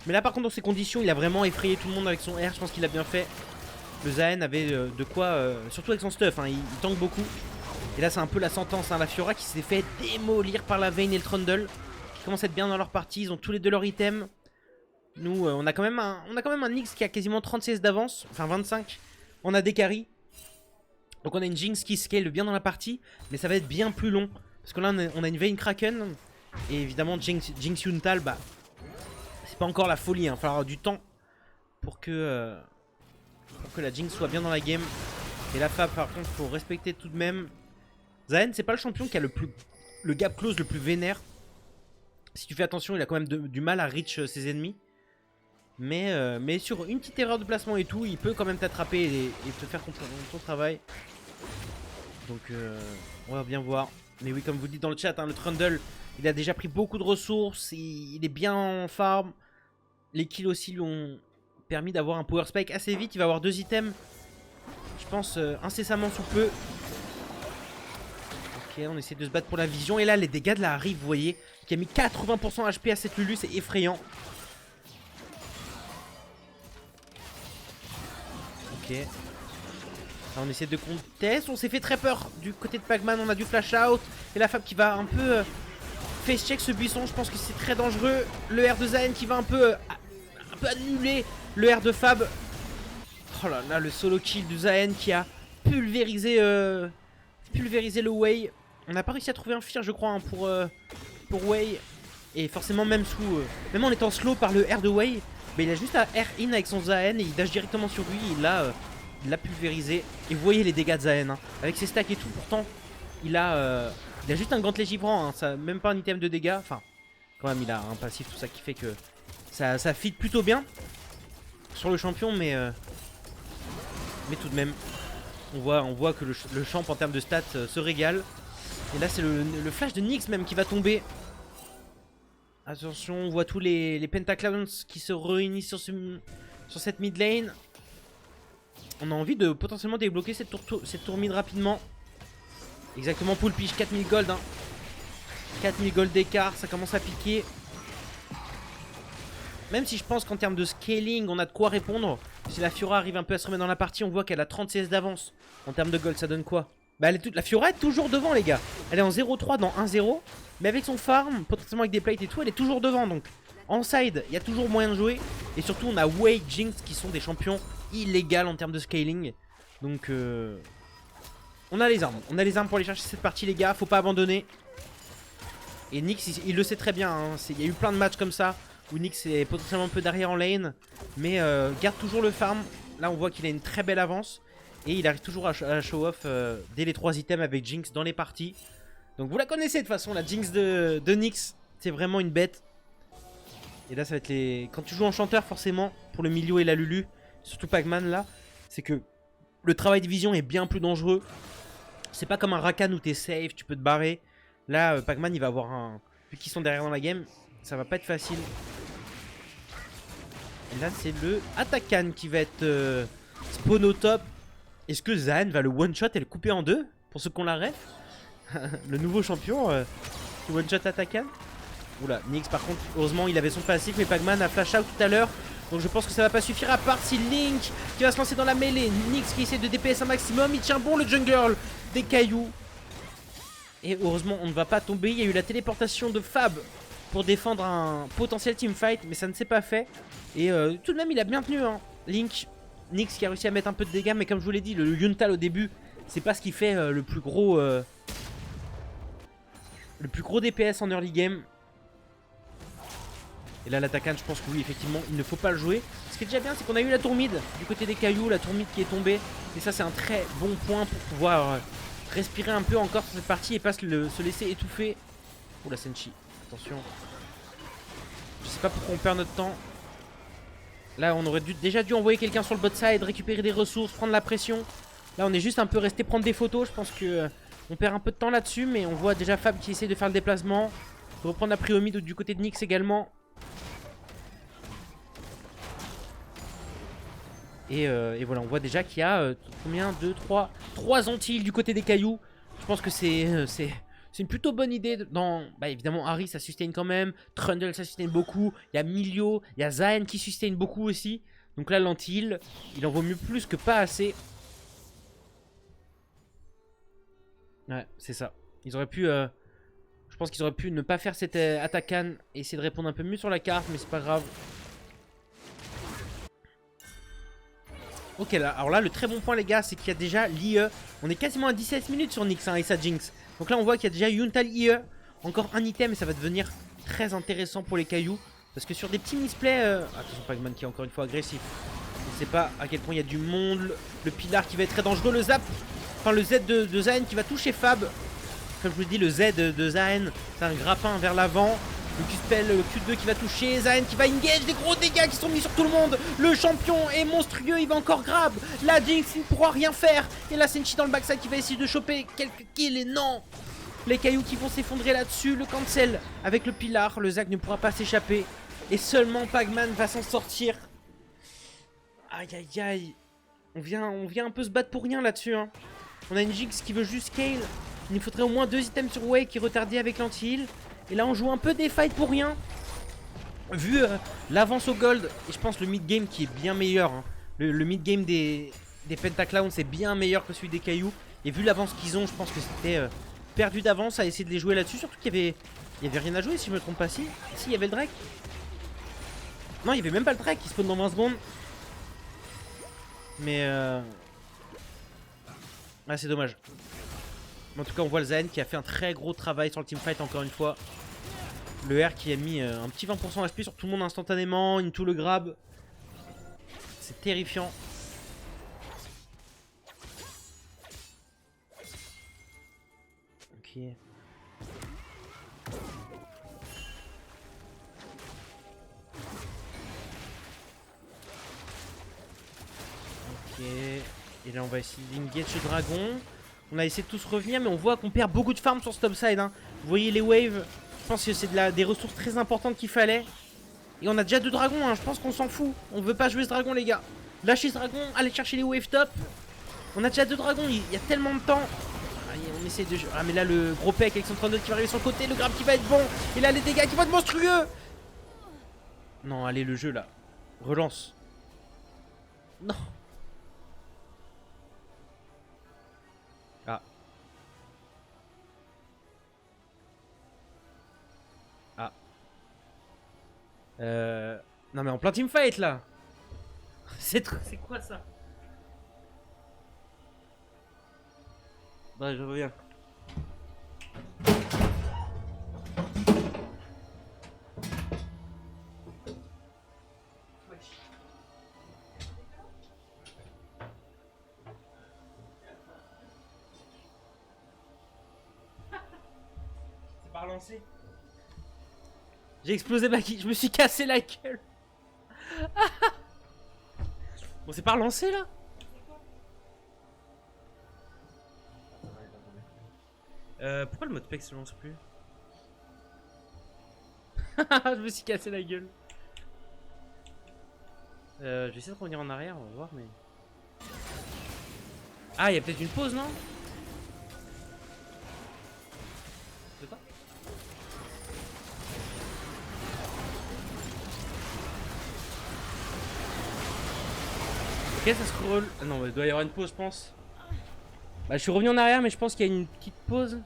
Mais là par contre dans ces conditions, il a vraiment effrayé tout le monde avec son R, je pense qu'il a bien fait. Le Zayn avait de quoi, surtout avec son stuff, hein, il tank beaucoup. Et là c'est un peu la sentence, hein. La Fiora qui s'est fait démolir par la Vayne et le Trundle, qui commencent à être bien dans leur partie. Ils ont tous les deux leur item. Nous on a quand même un Nyx qui a quasiment 30 CS d'avance, enfin 25. On a des carries. Donc on a une Jinx qui scale bien dans la partie, mais ça va être bien plus long. Parce que là on a une Vayne Kraken. Et évidemment Jinx Yuntal, bah c'est pas encore la folie, hein. Il va falloir du temps pour que la Jinx soit bien dans la game. Et la Fab par contre faut respecter tout de même. Zayn c'est pas le champion qui a le gap close le plus vénère. Si tu fais attention il a quand même du mal à reach ses ennemis. Mais sur une petite erreur de placement et tout, il peut quand même t'attraper et te faire ton travail. Donc on va bien voir. Mais oui, comme vous dites dans le chat, hein, le Trundle, il a déjà pris beaucoup de ressources. Il est bien en farm. Les kills aussi lui ont permis d'avoir un power spike assez vite. Il va avoir 2 items, je pense, incessamment sous peu. Ok, on essaie de se battre pour la vision. Et là, les dégâts de la Rive, vous voyez, qui a mis 80% HP à cette Lulu, c'est effrayant. Ok. Là, on essaie de contest. On s'est fait très peur du côté de Pac-Man. On a du flash out. Et la Fab qui va un peu face check ce buisson. Je pense que c'est très dangereux. Le R de Zayn qui va un peu annuler le R de Fab. Oh là là, le solo kill de Zayn qui a pulvérisé le Wei. On n'a pas réussi à trouver un fear, je crois, hein, pour Wei. Et forcément, même en étant slow par le R de Wei, mais il a juste à R in avec son Zayn et il dash directement sur lui. Il l'a pulvérisé. Et vous voyez les dégâts de Zayn, hein, avec ses stacks et tout. Pourtant, il a juste un gantelet givrant, hein, ça, même pas un item de dégâts. Enfin, quand même, il a un passif, tout ça qui fait que ça fit plutôt bien sur le champion, mais tout de même, on voit que le champ en termes de stats se régale. Et là, c'est le flash de Nyx même qui va tomber. Attention, on voit tous les Pentaclowns qui se réunissent sur cette mid lane. On a envie de potentiellement débloquer cette tour mid rapidement. Exactement, pool pitch, 4000 gold. Hein. 4000 gold d'écart, ça commence à piquer. Même si je pense qu'en termes de scaling, on a de quoi répondre. Si la Fiora arrive un peu à se remettre dans la partie, on voit qu'elle a 30 CS d'avance. En termes de gold, ça donne quoi? Bah, la Fiora est toujours devant, les gars. Elle est en 0-3 dans 1-0. Mais avec son farm, potentiellement avec des plates et tout, elle est toujours devant. Donc en side, il y a toujours moyen de jouer. Et surtout, on a Wei, Jinx qui sont des champions illégaux en termes de scaling. Donc on a les armes. On a les armes pour aller chercher cette partie, les gars. Faut pas abandonner. Et Nyx, il le sait très bien. Hein. Il y a eu plein de matchs comme ça où Nyx est potentiellement un peu derrière en lane. Mais garde toujours le farm. Là, on voit qu'il a une très belle avance. Et il arrive toujours à show off dès les 3 items avec Jinx dans les parties. Donc vous la connaissez de toute façon, la Jinx de Nyx. C'est vraiment une bête. Et là ça va être les... Quand tu joues enchanteur forcément, pour le milieu et la Lulu, surtout Pac-Man là, c'est que le travail de vision est bien plus dangereux. C'est pas comme un Rakan où t'es safe, tu peux te barrer. Là Pac-Man il va avoir un... Vu qu'ils sont derrière dans la game, ça va pas être facile. Et là c'est le Atakan qui va être spawn au top. Est-ce que Zayn va le one shot et le couper en deux? Pour ceux qui ont la ref. Le nouveau champion qui one shot Atakan. Oula, Nyx par contre, heureusement il avait son passif, mais Pac-Man a flash out tout à l'heure. Donc je pense que ça va pas suffire, à part si Link qui va se lancer dans la mêlée. Nyx qui essaie de DPS un maximum, il tient bon le jungle des cailloux. Et heureusement on ne va pas tomber, il y a eu la téléportation de Fab pour défendre un potentiel teamfight, mais ça ne s'est pas fait. Et tout de même il a bien tenu, hein. Link, Nyx qui a réussi à mettre un peu de dégâts, mais comme je vous l'ai dit, le Yuntal au début, c'est pas ce qui fait le plus gros DPS en early game. Et là l'Atakan, je pense que oui, effectivement il ne faut pas le jouer. Ce qui est déjà bien, c'est qu'on a eu la tour mid du côté des cailloux, la tour mid qui est tombée. Et ça c'est un très bon point pour pouvoir respirer un peu encore sur cette partie et pas se laisser étouffer. Oh la Senshi, attention. Je sais pas pourquoi on perd notre temps. Là on aurait déjà dû envoyer quelqu'un sur le bot side, récupérer des ressources, prendre la pression. Là on est juste un peu resté prendre des photos. Je pense que on perd un peu de temps là-dessus, mais on voit déjà Fab qui essaie de faire le déplacement. De reprendre la prio mid du côté de Nyx également. Et voilà, on voit déjà qu'il y a combien 2, 3 Antilles du côté des cailloux. Je pense que c'est une plutôt bonne idée. Bah évidemment, Harry ça sustain quand même. Trundle ça sustain beaucoup. Il y a Milio, il y a Zayn qui sustain beaucoup aussi. Donc là, l'Antille, il en vaut mieux plus que pas assez. Ouais, c'est ça. Ils auraient pu... je pense qu'ils auraient pu ne pas faire cette attaque Cannes et essayer de répondre un peu mieux sur la carte, mais c'est pas grave. Ok, là, alors là, le très bon point, les gars, c'est qu'il y a déjà l'IE. On est quasiment à 17 minutes sur Nyx hein, et sa Jinx. Donc là, on voit qu'il y a déjà Yuntal IE. Encore un item et ça va devenir très intéressant pour les cailloux. Parce que sur des petits misplays... Attention, Pac-Man qui est encore une fois agressif. Je ne sais pas à quel point il y a du monde. Le pilar qui va être très dangereux. Le zap, enfin le Z de Zayn qui va toucher Fab. Comme je vous le dis, le Z de Zayn, c'est un grappin vers l'avant. Le Q-spell, le Q2 qui va toucher, Zayn qui va engage, des gros dégâts qui sont mis sur tout le monde. Le champion est monstrueux, il va encore grab. La Jinx, il ne pourra rien faire. Et la Senshi dans le backside qui va essayer de choper quelques kills et non. Les cailloux qui vont s'effondrer là-dessus, le cancel avec le pilar, le Zac ne pourra pas s'échapper. Et seulement Pac-Man va s'en sortir. Aïe aïe aïe. On vient un peu se battre pour rien là-dessus hein. On a une Jinx qui veut juste scale. Il nous faudrait au moins 2 items sur Wake qui est retardé avec l'anti-heal. Et là on joue un peu des fights pour rien. Vu l'avance au gold, et je pense le mid-game qui est bien meilleur hein. Le mid-game des Pentaclowns c'est bien meilleur que celui des cailloux. Et vu l'avance qu'ils ont, je pense que c'était perdu d'avance à essayer de les jouer là-dessus. Surtout qu'il y avait rien à jouer si je me trompe pas. Si, il y avait le Drake. Non, il y avait même pas le Drake qui spawn dans 20 secondes. Mais ah, c'est dommage. En tout cas, on voit le Zayn qui a fait un très gros travail sur le teamfight encore une fois. Le R qui a mis un petit 20% HP sur tout le monde instantanément. Into le grab. C'est terrifiant. Ok. Ok. Et là, on va essayer d'engage ce dragon. On a essayé de tous revenir, mais on voit qu'on perd beaucoup de farm sur ce topside. Hein. Vous voyez les waves. Je pense que c'est des ressources très importantes qu'il fallait. Et on a déjà 2 dragons. Hein. Je pense qu'on s'en fout. On veut pas jouer ce dragon, les gars. Lâchez ce dragon. Allez chercher les waves top. On a déjà 2 dragons. Il y a tellement de temps. Allez, on essaie de... Ah, mais là, le gros Peck avec son 32 qui va arriver sur le côté. Le grab qui va être bon. Et là, les dégâts qui vont être monstrueux. Non, allez, le jeu, là. Relance. Non. Ah. Ah. Non mais en plein teamfight là. C'est quoi ça? Bah je reviens. C'est pas relancé. J'ai explosé ma gueule, je me suis cassé la gueule. Bon, c'est pas relancé là. Pourquoi le mode PEC se lance plus? Je me suis cassé la gueule. Je vais essayer de revenir en arrière, on va voir, mais... Ah, il y a peut-être une pause, non? C'est pas? Ok, ça scroll. Ah non, il doit y avoir une pause, je pense. Bah, je suis revenu en arrière, mais je pense qu'il y a une petite pause.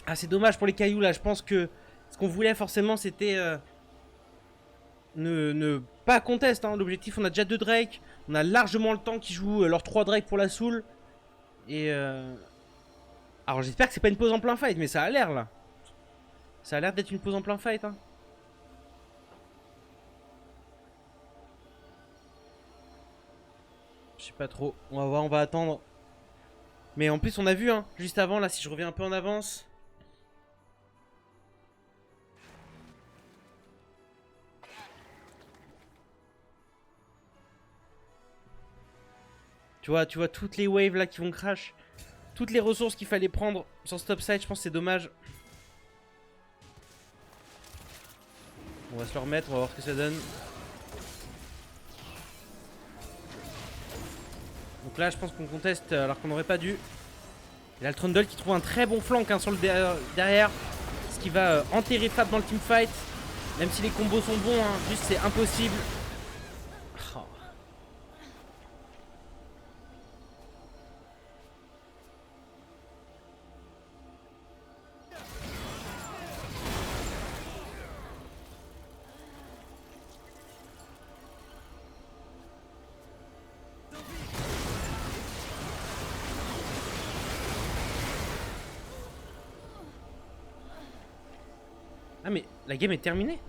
Ah, c'est dommage pour les cailloux, là. Je pense que ce qu'on voulait, forcément, c'était... Ne pas contest, hein. L'objectif, on a déjà 2 Drake. On a largement le temps qu'ils jouent leurs 3 Drake pour la soul. Et... Alors, j'espère que c'est pas une pause en plein fight, mais ça a l'air, là. Ça a l'air d'être une pause en plein fight, hein. Je sais pas trop. On va voir, on va attendre. Mais en plus, on a vu, hein, juste avant, là, si je reviens un peu en avance. Tu vois toutes les waves là qui vont crash. Toutes les ressources qu'il fallait prendre sur ce top side, je pense que c'est dommage. On va se le remettre, on va voir ce que ça donne. Donc là, je pense qu'on conteste alors qu'on n'aurait pas dû. Et là, le Trundle qui trouve un très bon flank hein, sur le derrière. Ce qui va enterrer Fab dans le teamfight. Même si les combos sont bons, hein, juste c'est impossible. Oh. Ah mais la game est terminée.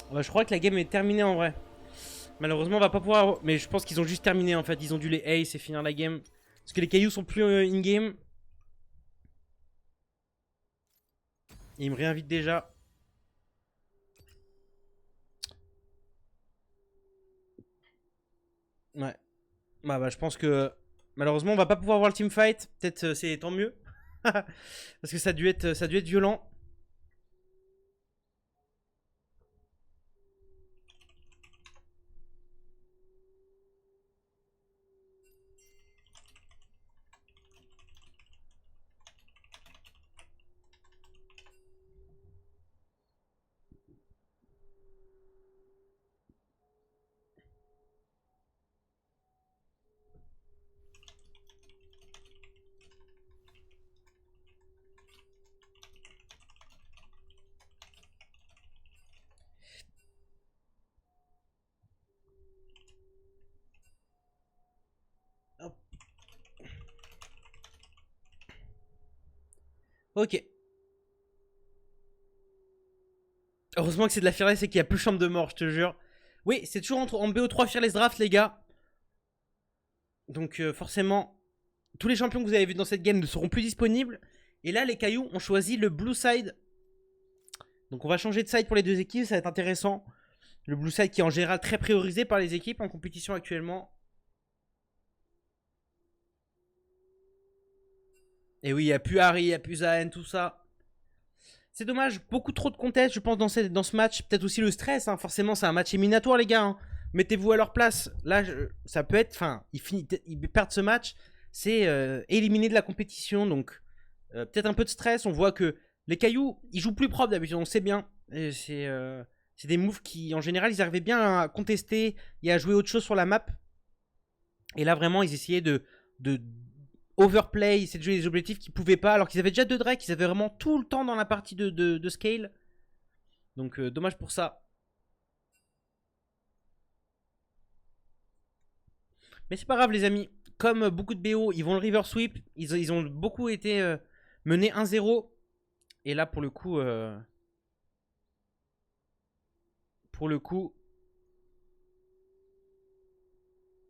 Bah, je crois que la game est terminée en vrai. Malheureusement on va pas pouvoir... Mais je pense qu'ils ont juste terminé en fait. Ils ont dû les ace et finir la game. Parce que les cailloux sont plus in-game. Et ils me réinvitent déjà. Ouais. Bah je pense que... Malheureusement on va pas pouvoir voir le teamfight. Peut-être c'est tant mieux. Parce que ça a dû être violent. Ok. Heureusement que c'est de la Fearless et qu'il n'y a plus chambre de mort, je te jure. Oui, c'est toujours en BO3 Fearless Draft, les gars. Donc forcément, tous les champions que vous avez vus dans cette game ne seront plus disponibles. Et là, les cailloux ont choisi le blue side. Donc on va changer de side pour les deux équipes, ça va être intéressant. Le blue side qui est en général très priorisé par les équipes en compétition actuellement. Et oui, il n'y a plus Harry, il n'y a plus Zayn, tout ça. C'est dommage, beaucoup trop de contest, je pense, dans ce match. Peut-être aussi le stress, hein. Forcément, c'est un match éliminatoire, les gars. Hein. Mettez-vous à leur place. Là, ça peut être... Enfin, ils perdent ce match. C'est éliminé de la compétition. Donc, peut-être un peu de stress. On voit que les cailloux, ils jouent plus propre d'habitude. On sait bien. C'est des moves qui, en général, ils arrivaient bien à contester et à jouer autre chose sur la map. Et là, vraiment, ils essayaient de overplay, essayer de jouer les objectifs qu'ils pouvaient pas, alors qu'ils avaient déjà 2 Drake, ils avaient vraiment tout le temps dans la partie de scale. Donc dommage pour ça. Mais c'est pas grave les amis, comme beaucoup de BO, ils vont le river sweep, ils ont beaucoup été menés 1-0. Et là pour le coup,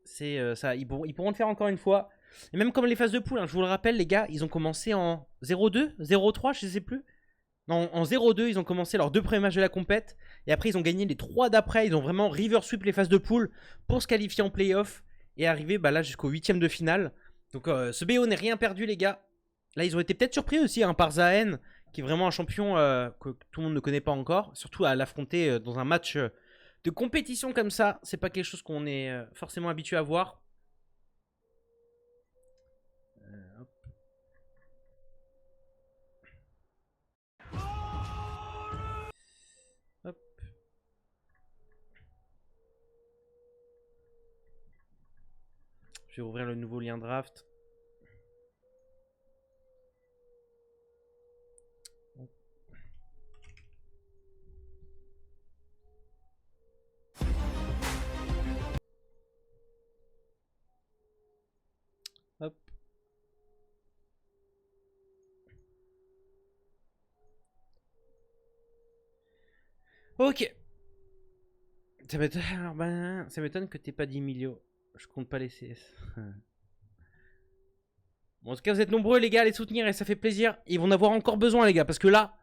c'est ça, ils pourront le faire encore une fois. Et même comme les phases de poule, hein, je vous le rappelle les gars, ils ont commencé en 0-2, 0-3, je sais plus. Non, en 0-2, ils ont commencé leurs 2 premiers matchs de la compète. Et après, ils ont gagné les 3 d'après. Ils ont vraiment river sweep les phases de poule pour se qualifier en playoff. Et arriver là jusqu'au 8ème de finale. Donc ce BO n'est rien perdu les gars. Là, ils ont été peut-être surpris aussi hein, par Zayn, qui est vraiment un champion que tout le monde ne connaît pas encore. Surtout à l'affronter dans un match de compétition comme ça. C'est pas quelque chose qu'on est forcément habitué à voir. Hop. Je vais ouvrir le nouveau lien draft. Hop. Ok. Ça m'étonne que t'aies pas 10 millions. Je compte pas les CS. Bon, en tout cas, vous êtes nombreux, les gars, à les soutenir et ça fait plaisir. Ils vont en avoir encore besoin, les gars, parce que là,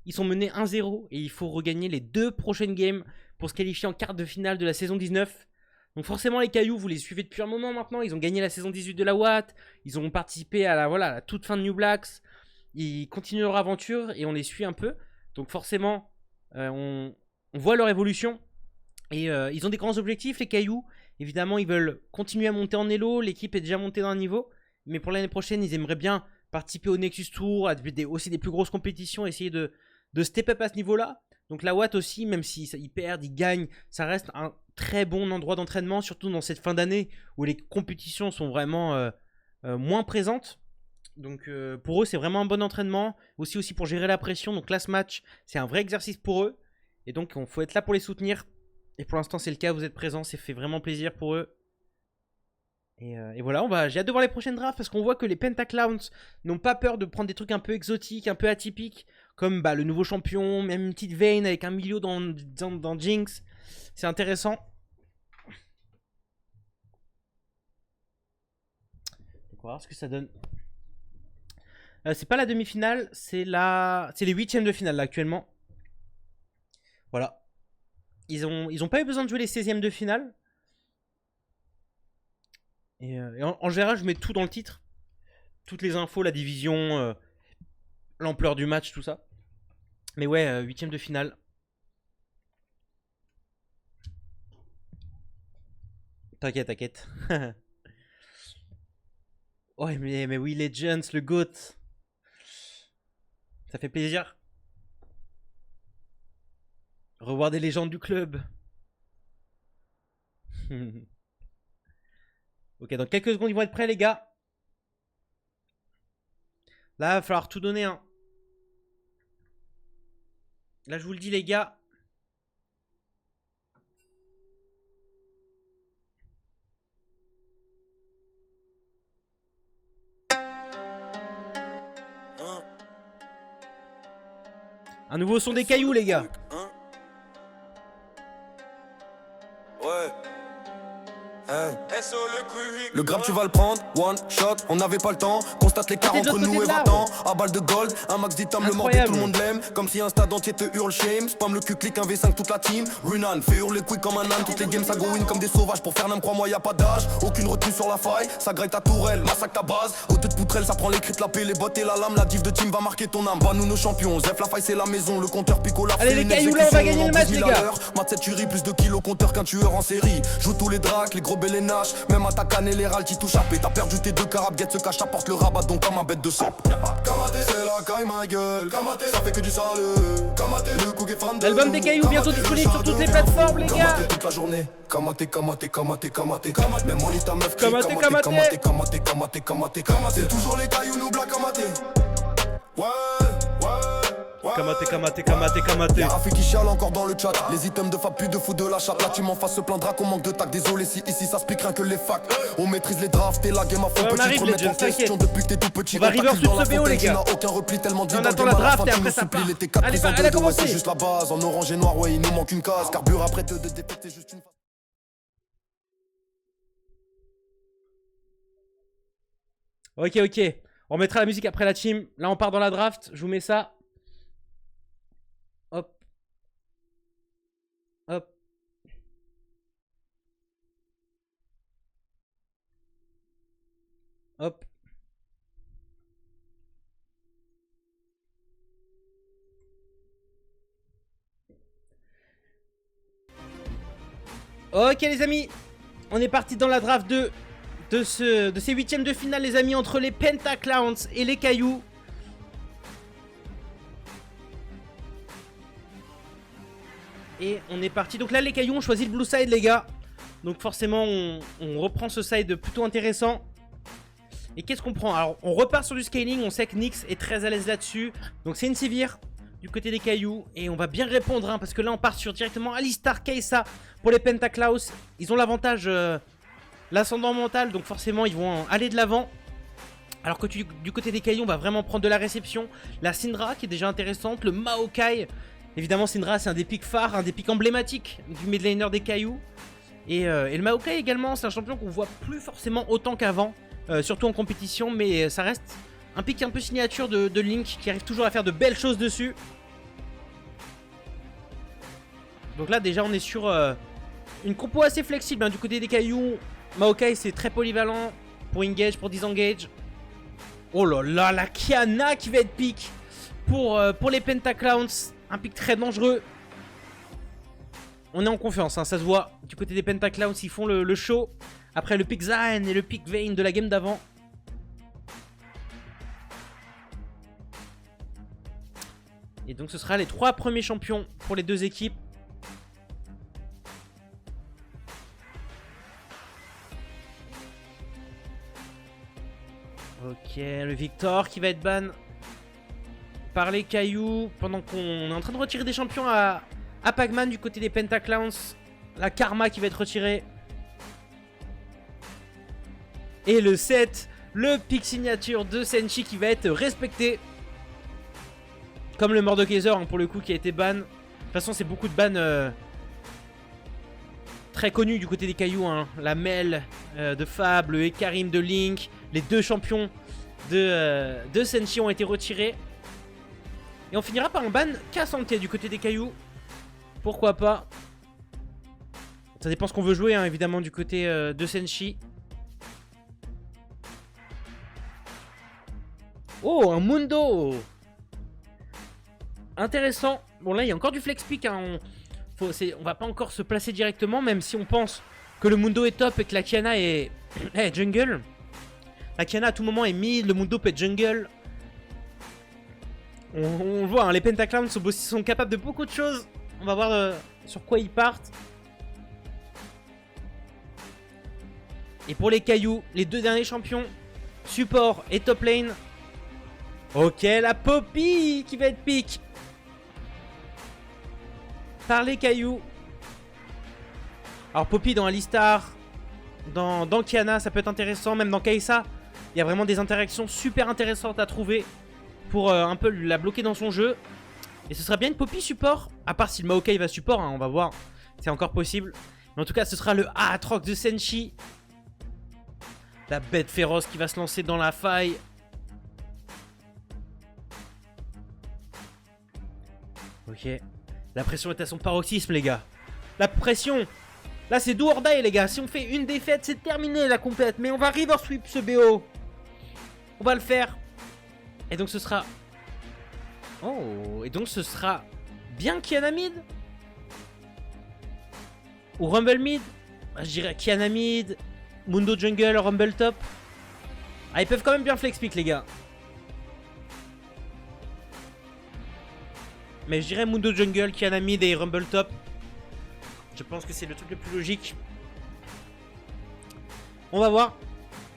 ils sont menés 1-0 et il faut regagner les 2 prochaines games pour se qualifier en quart de finale de la saison 19. Donc, forcément, les cailloux, vous les suivez depuis un moment maintenant. Ils ont gagné la saison 18 de la Watt. Ils ont participé à la toute fin de New Blacks. Ils continuent leur aventure et on les suit un peu. Donc, forcément, on voit leur évolution. Et ils ont des grands objectifs, les cailloux. Évidemment, ils veulent continuer à monter en elo. L'équipe est déjà montée d'un niveau. Mais pour l'année prochaine, ils aimeraient bien participer au Nexus Tour, à aussi des plus grosses compétitions, essayer de de step up à ce niveau-là. Donc la Watt aussi, même s'ils perdent, ils gagnent, ça reste un très bon endroit d'entraînement, surtout dans cette fin d'année où les compétitions sont vraiment moins présentes. Donc pour eux, c'est vraiment un bon entraînement. Aussi pour gérer la pression. Donc là, ce match, c'est un vrai exercice pour eux. Et donc, il faut être là pour les soutenir. Et pour l'instant, c'est le cas. Vous êtes présents. Ça fait vraiment plaisir pour eux. Et voilà, j'ai hâte de voir les prochaines drafts parce qu'on voit que les Pentaclowns n'ont pas peur de prendre des trucs un peu exotiques, un peu atypiques, comme le nouveau champion, même une petite Vayne avec un milieu dans Jinx. C'est intéressant. On va voir ce que ça donne. C'est pas la demi-finale, c'est les huitièmes de finale là, actuellement. Voilà. Ils ont pas eu besoin de jouer les 16e de finale. Et en général, je mets tout dans le titre. Toutes les infos, la division, l'ampleur du match, tout ça. Mais ouais, 8e de finale. T'inquiète. Ouais, mais oui, Legends, le GOAT. Ça fait plaisir. Revoir des légendes du club. Ok, dans quelques secondes, ils vont être prêts, les gars. Là, il va falloir tout donner, hein. Là, je vous le dis, les gars. Un nouveau son des cailloux, les gars. Ouais. Le grab tu vas le prendre, one shot, on n'avait pas le temps. Constate l'écart entre nous et va-t'en. À balle de gold, un max d'items, le mortel, tout le monde l'aime. Comme si un stade entier te hurle shame. Spam le cul, clique un V5 toute la team. Runan, fait hurler quick comme un âne. Toutes les games ça go win comme des sauvages. Pour faire n'im, crois-moi y'a pas d'âge. Aucune retenue sur la faille, ça graille ta tourelle, massacre ta base. Au de poutrelle, ça prend les cris, la paix, les bottes et la lame. La div de team va marquer ton âme. Bah nous nos champions, Zef la faille c'est la maison. Le compteur pico la. Allez les cailloux là, on va gagner le match les gars. Mat 7 tueries, plus de kilos compteur qu'un tueur en série. Joue tous les dracs, les gros bélénaches. Même à ta canne et les râles qui touchent à paix. T'as perdu tes deux carabes, se cache, apporte le rabat donc comme un bête de sap. Kamaté, c'est la caille ma gueule. Kamaté, ça fait que du sale. Kamaté, le cook est fan de. L'album des cailloux bientôt disponible sur toutes les plateformes les gars. Kamaté toute la journée. Kamaté. Même on lit ta meuf. Kamaté. C'est toujours les cailloux, nous black Kamaté. Ouais. Kamaté. Y'a Rafi qui chiale encore dans le chat. Les items de fab, plus de fou de la chatte. Là tu m'en fasses se plaindra qu'on manque de tac. Désolé si ici ça se pique rien que les facs. On maîtrise les drafts et la game à fond. Ouais, on arrive les jeunes, t'inquiète. Depuis que t'es tout petit. On va arriver sur ce BO les gars. Aucun repli tellement on attend la draft et après ça part. Allez, elle a commencé. C'est juste la base. En orange et noir, ouais il nous manque une case. Carbure après deux de défaite, c'est juste une phase. Ok. On mettra la musique après la team. Là on part dans la draft. Je vous mets ça. Hop. Ok les amis, on est parti dans la draft de ces huitièmes de finale les amis, entre les Pentaclowns et les cailloux. Et on est parti, donc là les cailloux ont choisi le blue side les gars. Donc forcément on reprend ce side plutôt intéressant. Et qu'est-ce qu'on prend? Alors on repart sur du scaling, on sait que Nyx est très à l'aise là-dessus. Donc c'est une sévère du côté des cailloux. Et on va bien répondre hein, parce que là on part sur directement Alistar, Kai'Sa pour les Pentaclowns. Ils ont l'avantage, l'ascendant mental, donc forcément ils vont aller de l'avant. Alors que du côté des cailloux on va vraiment prendre de la réception. La Syndra qui est déjà intéressante, le Maokai. Évidemment Syndra c'est un des pics phares, un des pics emblématiques du mid laner des cailloux. Et le Maokai également c'est un champion qu'on voit plus forcément autant qu'avant. Surtout en compétition, mais ça reste un pick un peu signature de Link qui arrive toujours à faire de belles choses dessus. Donc là déjà on est sur une compo assez flexible hein, du côté des cailloux. Maokai c'est très polyvalent pour engage, pour disengage. Oh là là, la Kiana qui va être pick pour les Pentaclowns. Un pick très dangereux. On est en confiance, hein, ça se voit. Du côté des Pentaclowns ils font le show. Après le pick Zayn et le pick Vayne de la game d'avant. Et donc ce sera les 3 premiers champions pour les 2 équipes. Ok, le Victor qui va être ban par les cailloux pendant qu'on est en train de retirer des champions à Pac-Man du côté des Pentaclowns. La Karma qui va être retirée. Et le 7, le pic signature de Senshi qui va être respecté. Comme le Mordekaiser hein, pour le coup qui a été ban. De toute façon c'est beaucoup de bans très connus du côté des cailloux. Hein. La Mel de Fab, le Ekarim de Link. Les 2 champions de Senshi ont été retirés. Et on finira par un ban K-Santé du côté des cailloux. Pourquoi pas. Ça dépend ce qu'on veut jouer hein, évidemment du côté de Senshi. Oh, un Mundo. Intéressant. Bon là il y a encore du flex pick hein. On va pas encore se placer directement. Même si on pense que le Mundo est top et que la Kiana est jungle. La Kiana à tout moment est mid. Le Mundo peut être jungle. On le voit hein, les Pentaclowns sont capables de beaucoup de choses. On va voir sur quoi ils partent. Et pour les cailloux, les 2 derniers champions, support et top lane. Ok, la Poppy qui va être pick par les cailloux. Alors Poppy dans Alistar, dans Kiana, ça peut être intéressant. Même dans Kai'Sa, il y a vraiment des interactions super intéressantes à trouver pour un peu la bloquer dans son jeu. Et ce sera bien une Poppy support. À part si le Maokai va support, hein, on va voir. C'est encore possible. Mais en tout cas, ce sera le Aatrox de Senshi. La bête féroce qui va se lancer dans la faille. Ok. La pression est à son paroxysme, les gars. La pression. Là, c'est do or die, les gars. Si on fait une défaite, c'est terminé la compète. Mais on va river sweep ce BO. On va le faire. Et donc, ce sera... Oh, et donc ce sera bien Kiana mid ou Rumble mid. Je dirais Kiana mid, Mundo jungle, Rumble top. Ah, ils peuvent quand même bien flex pick les gars. Mais je dirais Mundo jungle, Kiana mid et Rumble top. Je pense que c'est le truc le plus logique. On va voir.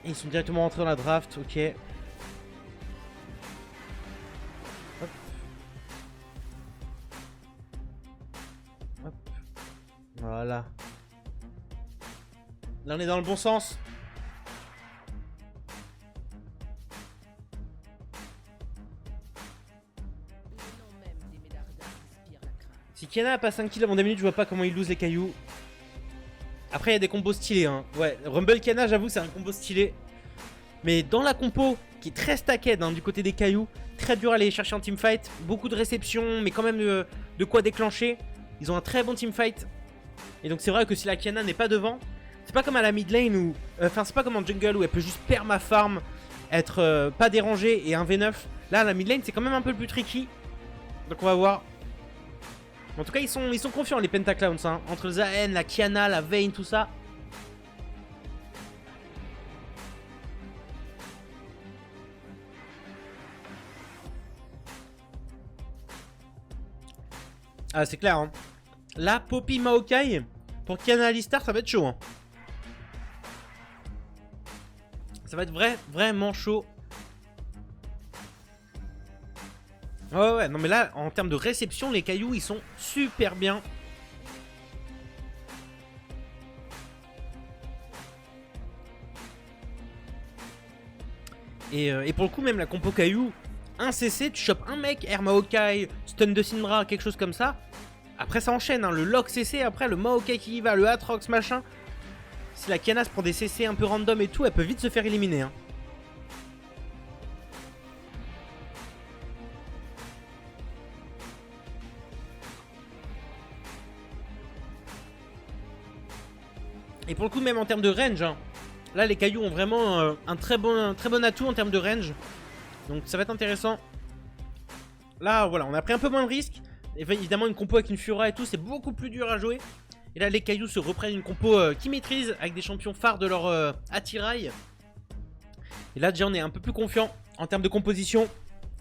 Et ils sont directement rentrés dans la draft, ok. Voilà. Là on est dans le bon sens. Si Kiana a pas 5 kills avant 2 minutes, je vois pas comment il lose les cailloux. Après il y a des combos stylés hein. Ouais, Rumble Kiana j'avoue c'est un combo stylé. Mais dans la compo qui est très stacked hein, du côté des cailloux, très dur à aller chercher en teamfight. Beaucoup de réceptions mais quand même de quoi déclencher. Ils ont un très bon teamfight. Et donc c'est vrai que si la Kiana n'est pas devant, c'est pas comme à la mid lane où... Enfin c'est pas comme en jungle où elle peut juste perdre ma farm, être pas dérangée et un V9. Là la mid lane c'est quand même un peu plus tricky. Donc on va voir. En tout cas ils sont confiants les Pentaclowns hein. Entre le Zaen, la Kiana, la Vayne, tout ça. Ah c'est clair hein. La Poppy Maokai pour Kiana Alistar ça va être chaud hein. Ça va être vraiment chaud. Ouais non mais là en termes de réception les cailloux ils sont super bien. Et pour le coup même la compo caillou 1 CC tu chopes un mec Air Maokai, stun de Syndra, quelque chose comme ça. Après ça enchaîne hein, le lock CC, après le Maokai qui y va, le Aatrox machin. Si la Kiana se prend des CC un peu random et tout, elle peut vite se faire éliminer hein. Et pour le coup même en termes de range hein, là les cailloux ont vraiment un très bon atout en termes de range. Donc ça va être intéressant. Là voilà on a pris un peu moins de risques. Évidemment une compo avec une Fiora et tout c'est beaucoup plus dur à jouer. Et là les cailloux se reprennent une compo qui maîtrise avec des champions phares de leur attirail. Et là déjà on est un peu plus confiant en termes de composition.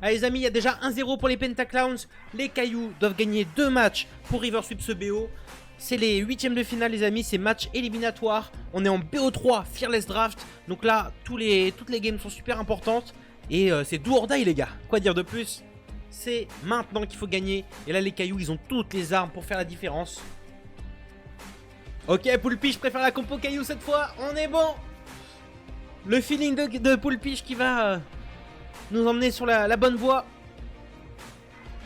Allez les amis, il y a déjà 1-0 pour les Pentaclowns. Les Cailloux doivent gagner 2 matchs pour River Sweep ce BO. C'est les 8ème de finale les amis, c'est match éliminatoire. On est en BO3 Fearless Draft. Donc là, toutes les games sont super importantes. Et c'est do or die les gars. Quoi dire de plus? C'est maintenant qu'il faut gagner. Et là les Cailloux, ils ont toutes les armes pour faire la différence. Ok, Poulpi, je préfère la compo Cailloux cette fois. On est bon. Le feeling de Poulpi qui va nous emmener sur la bonne voie.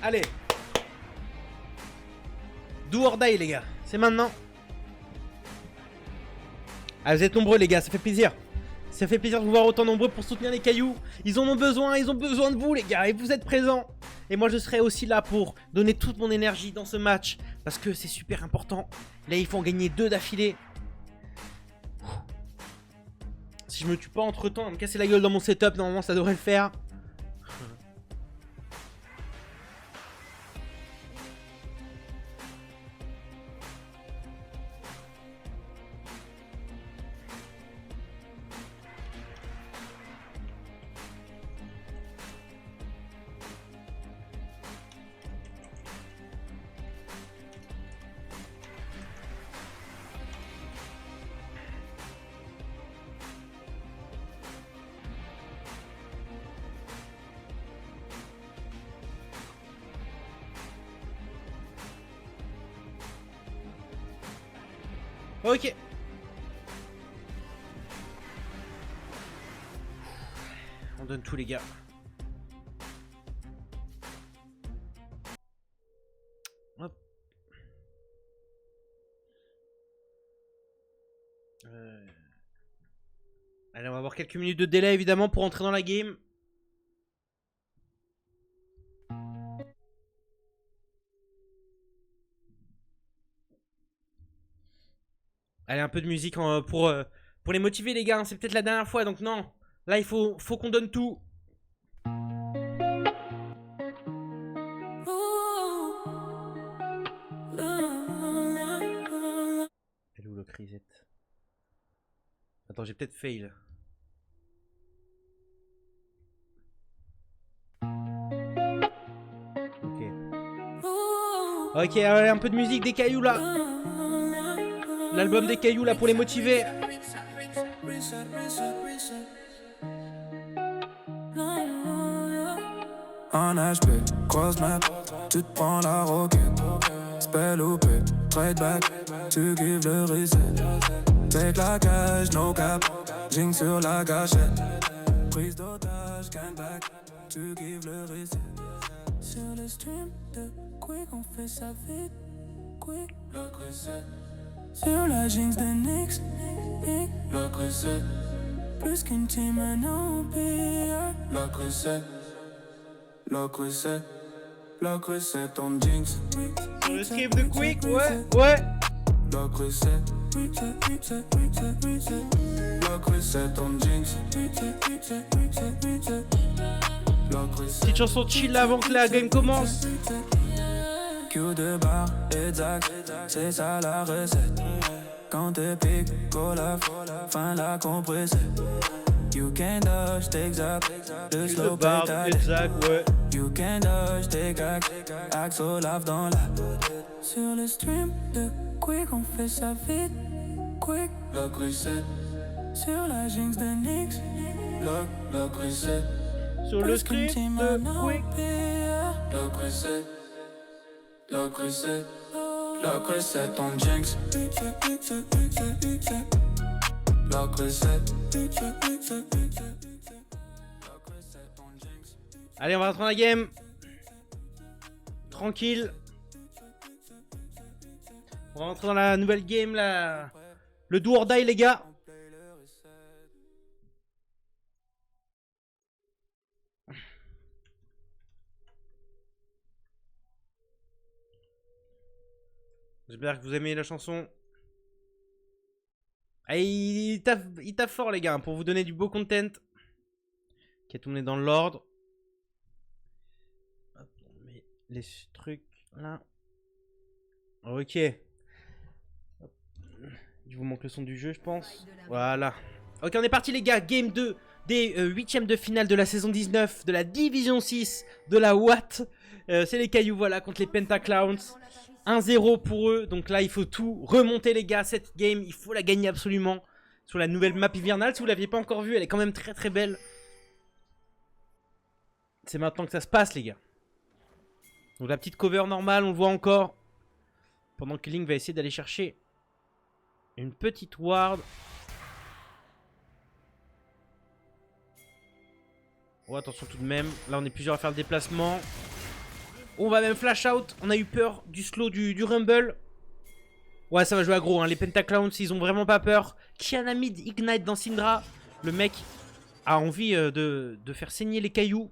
Allez. Do or die les gars. C'est maintenant. Ah, vous êtes nombreux les gars, ça fait plaisir. Ça fait plaisir de vous voir autant nombreux pour soutenir les Cailloux. Ils en ont besoin, ils ont besoin de vous les gars. Et vous êtes présents. Et moi je serai aussi là pour donner toute mon énergie dans ce match. Parce que c'est super important. Là il faut en gagner 2 d'affilée. Si je me tue pas entre temps, à me casser la gueule dans mon setup, normalement ça devrait le faire. Ok. On donne tout les gars. Hop. Allez, on va avoir quelques minutes de délai évidemment pour entrer dans la game. Allez, un peu de musique pour les motiver les gars, hein. C'est peut-être la dernière fois donc non. Là il faut qu'on donne tout. Elle est où le crisette? Attends, j'ai peut-être fail. Ok. Ok, allez, un peu de musique des Cailloux là. L'album des Cailloux là pour les motiver. En HP, cross map, tu te prends la roquette. Spell ou P, trade back, tu gives le reset. Take la cage, no cap, jing sur la gâchette. Prise d'otage, gang back, tu gives le reset. Sur le stream de Quick, on fait ça vite. Quick, lock reset. Sur la jinx de Nyx, lock reset. Plus qu'une team, un empire. Lock reset. Lock reset. Lock reset on jinx. Sur le script de Quick, ouais. Lock reset. Lock reset on jinx. Lock reset. Petite chanson chill avant que la game commence. Q de bar, exact, c'est ça la recette. Quand t'es pique, collab, fin la compressée. You can dodge, take zap, le slow pétale. Exact, ouais. You can dodge, take hack, Axo lave dans la. Sur le stream de Quick, on fait ça vite. Quick, lock reset. Sur la jinx de Nyx, lock reset. Sur le script de Quick. Lock reset. Lock reset. Lock reset on jinx. Lock reset. Allez, on va rentrer dans la game. Tranquille. On va rentrer dans la nouvelle game là. Le do or die les gars. J'espère que vous aimez la chanson. Allez, il taffe fort les gars pour vous donner du beau content. Ok, tout le monde est dans l'ordre. Hop, on met les trucs là. Ok. Hop. Il vous manque le son du jeu je pense. Voilà. Ok, on est parti les gars. Game 2 des 8e de finale de la saison 19 de la Division 6 de la Watt. C'est les cailloux, voilà, contre les Pentaclowns. 1-0 pour eux, donc là il faut tout remonter les gars. Cette game, il faut la gagner absolument. Sur la nouvelle map hivernale, si vous ne l'aviez pas encore vue, elle est quand même très très belle. C'est maintenant que ça se passe les gars. Donc la petite cover normale, on le voit encore. Pendant que Link va essayer d'aller chercher une petite ward. Oh attention tout de même, là on est plusieurs à faire le déplacement. On va même flash out, on a eu peur du slow du Rumble. Ouais ça va jouer aggro, hein. Les Pentaclowns ils ont vraiment pas peur. Kiana mid ignite dans Syndra. Le mec a envie de faire saigner les cailloux.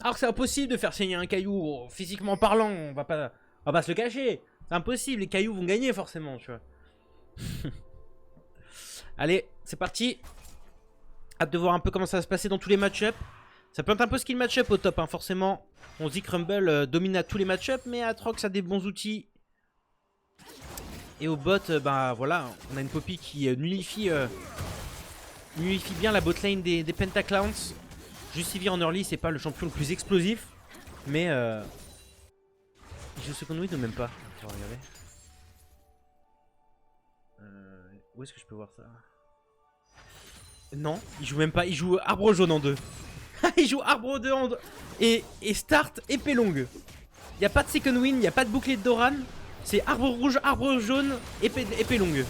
Alors que c'est impossible de faire saigner un caillou, physiquement parlant, on va pas se le cacher. C'est impossible, les cailloux vont gagner forcément, tu vois. Allez, c'est parti. Hâte de voir un peu comment ça va se passer dans tous les match-up. Ça peut être un peu skill match-up au top, hein, forcément. On se dit que Rumble domine à tous les match-up, mais Aatrox a des bons outils. Et au bot, bah voilà, on a une Poppy qui nullifie bien la botlane des Pentaclowns. Justivir en early, c'est pas le champion le plus explosif, mais il joue second win ou même pas? On va regarder. Où est-ce que je peux voir ça? Non, il joue même pas, il joue arbre jaune en 2. Il joue arbre 2 en 2 et start épée longue. Il n'y a pas de second win, il n'y a pas de bouclier de Doran. C'est arbre rouge, arbre jaune, épée longue.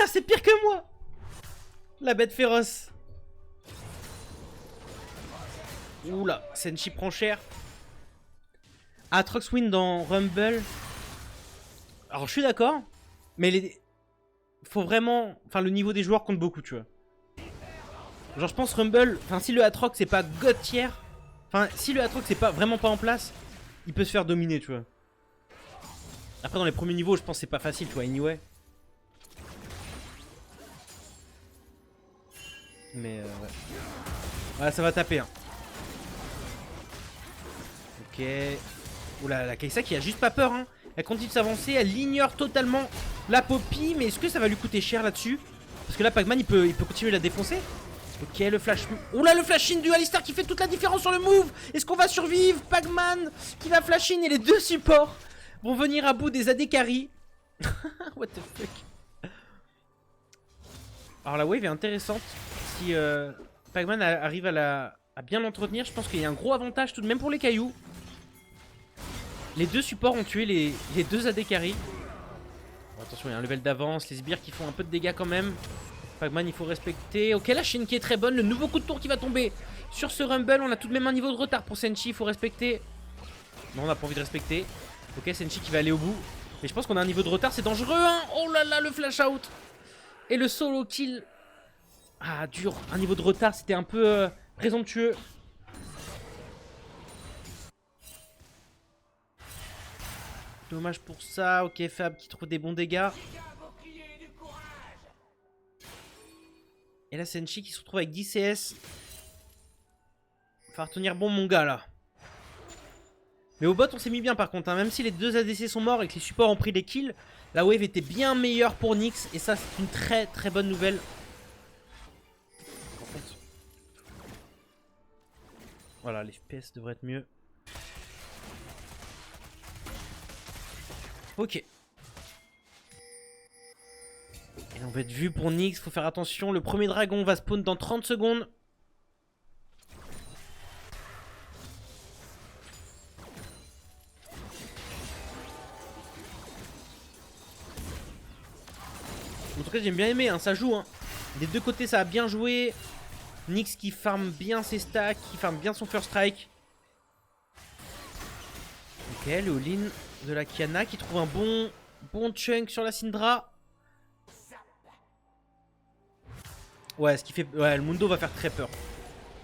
C'est pire que moi. La bête féroce. Oula, Senshi prend cher. Aatrox win dans Rumble. Alors je suis d'accord, mais faut vraiment... Enfin le niveau des joueurs compte beaucoup, tu vois. Genre je pense Rumble, enfin si le Aatrox c'est pas God tier, enfin si le Aatrox c'est pas vraiment pas en place, il peut se faire dominer, tu vois. Après dans les premiers niveaux je pense que c'est pas facile, tu vois, anyway. Mais ouais. Ouais ça va taper hein. Ok. Oula la Kai'Sa qui a juste pas peur hein. Elle continue de s'avancer, elle ignore totalement la Poppy, mais est-ce que ça va lui coûter cher là-dessus? Parce que là Pac-Man il peut continuer de la défoncer. Ok le flash... Oula le flash in du Alistar qui fait toute la différence sur le move. Est-ce qu'on va survivre? Pac-Man qui va flash in et les deux supports vont venir à bout des AD carry. What the fuck. Alors la wave est intéressante. Si Pac-Man arrive à bien l'entretenir, je pense qu'il y a un gros avantage tout de même pour les cailloux. Les deux supports ont tué les deux AD carry. Bon, attention, il y a un level d'avance. Les sbires qui font un peu de dégâts quand même. Pac-Man, il faut respecter. Ok, la chaîne qui est très bonne. Le nouveau coup de tour qui va tomber sur ce Rumble. On a tout de même un niveau de retard pour Senshi. Il faut respecter. Non, on n'a pas envie de respecter. Ok, Senshi qui va aller au bout. Mais je pense qu'on a un niveau de retard. C'est dangereux, hein. Oh là là, le flash out. Et le solo kill. Ah, dur. Un niveau de retard, c'était un peu présomptueux. Dommage pour ça. Ok, Fab qui trouve des bons dégâts. Et là, Senshi qui se retrouve avec 10 CS. Faut retenir bon mon gars là. Mais au bot, on s'est mis bien par contre. Hein. Même si les deux ADC sont morts et que les supports ont pris les kills, la wave était bien meilleure pour Nyx. Et ça, c'est une très très bonne nouvelle. Par contre... Voilà, les FPS devraient être mieux. Ok. Et on va être vu pour Nyx, faut faire attention. Le premier dragon va spawn dans 30 secondes. En tout cas j'ai bien aimé, hein, ça joue. Hein. Des deux côtés ça a bien joué. Nyx qui farm bien ses stacks, qui farm bien son first strike. Ok, le all-in de la Kiana qui trouve un bon chunk sur la Syndra. Ouais, ce qui fait... Ouais, le Mundo va faire très peur.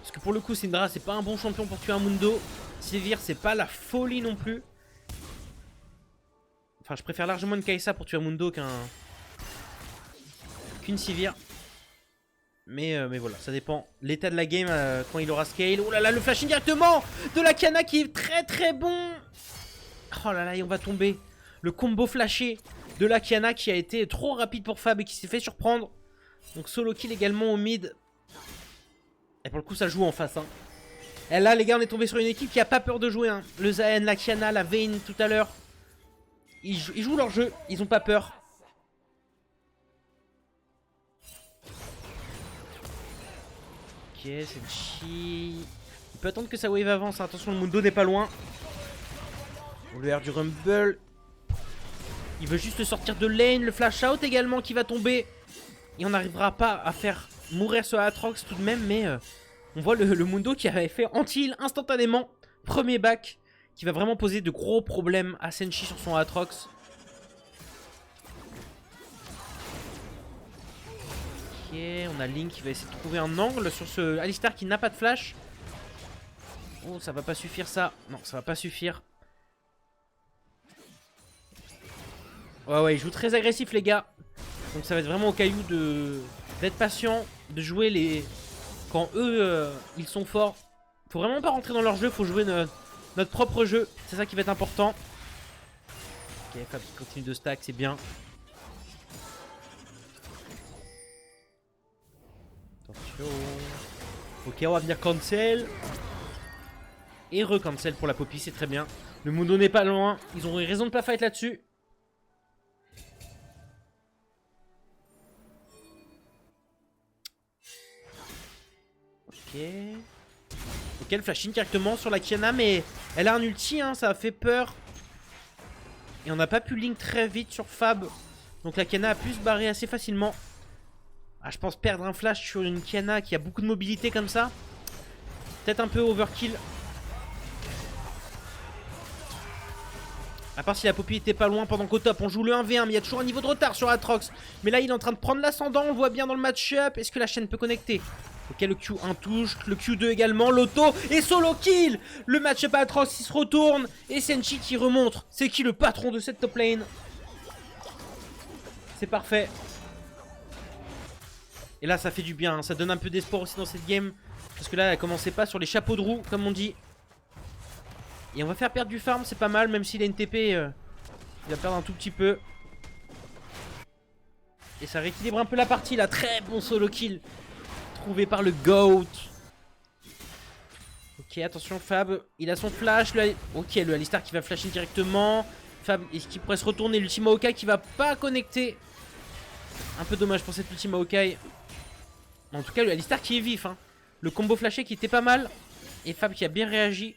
Parce que pour le coup, Syndra, c'est pas un bon champion pour tuer un Mundo. Sivir, c'est pas la folie non plus. Enfin, je préfère largement une Kai'Sa pour tuer un Mundo qu'une Sivir. Mais voilà, ça dépend. L'état de la game quand il aura scale. Oh là là, le flashing directement de la Kiana qui est très très bon. Oh là là, et on va tomber. Le combo flashé de la Kiana qui a été trop rapide pour Fab et qui s'est fait surprendre. Donc solo kill également au mid. Et pour le coup ça joue en face hein. Et là les gars on est tombé sur une équipe qui a pas peur de jouer hein. Le Zayn, la Kiana, la Vayne tout à l'heure. Ils jouent leur jeu, ils ont pas peur. Ok, Senshi. Il peut attendre que sa wave avance, hein. Attention le Mundo n'est pas loin. Le R du Rumble. Il veut juste sortir de lane, le flash out également qui va tomber. Et on n'arrivera pas à faire mourir ce Aatrox tout de même, mais on voit le Mundo qui avait fait anti-heal instantanément. Premier back qui va vraiment poser de gros problèmes à Senshi sur son Aatrox. Ok, on a Link qui va essayer de trouver un angle sur ce Alistar qui n'a pas de flash. Oh, ça va pas suffire ça. Non, ça va pas suffire. Ouais, il joue très agressif les gars. Donc ça va être vraiment au caillou d'être patient, de jouer les... Quand eux, ils sont forts. Faut vraiment pas rentrer dans leur jeu, faut jouer notre propre jeu. C'est ça qui va être important. Ok, Fab qui continue de stack, c'est bien. Attention. Ok, on va venir cancel. Et re-cancel pour la Poppy, c'est très bien. Le Mundo n'est pas loin, ils ont raison de pas fight là-dessus. Ok, le flashing directement sur la Kiana, mais elle a un ulti, hein, ça a fait peur. Et on n'a pas pu link très vite sur Fab. Donc la Kiana a pu se barrer assez facilement. Ah, je pense perdre un flash sur une Kiana qui a beaucoup de mobilité comme ça. Peut-être un peu overkill. À part si la Poppy était pas loin pendant qu'au top on joue le 1v1, mais il y a toujours un niveau de retard sur Aatrox. Mais là il est en train de prendre l'ascendant, on le voit bien dans le match-up. Est-ce que la chaîne peut connecter? Ok, le Q1 touche, le Q2 également, l'auto et solo kill. Le match-up Aatrox il se retourne et Senshi qui remonte. C'est qui le patron de cette top lane? C'est parfait. Et là ça fait du bien, hein. Ça donne un peu d'espoir aussi dans cette game. Parce que là elle commençait pas sur les chapeaux de roue comme on dit. Et on va faire perdre du farm, c'est pas mal, même s'il a une TP, il va perdre un tout petit peu. Et ça rééquilibre un peu la partie là, très bon solo kill. Trouvé par le GOAT. Ok, attention Fab, il a son flash. Ok, le Alistar qui va flasher directement. Fab, est-ce qu'il pourrait se retourner? L'ultima Maokai qui va pas connecter. Un peu dommage pour cette ultima Maokai. En tout cas, le Alistar qui est vif, hein. Le combo flashé qui était pas mal. Et Fab qui a bien réagi.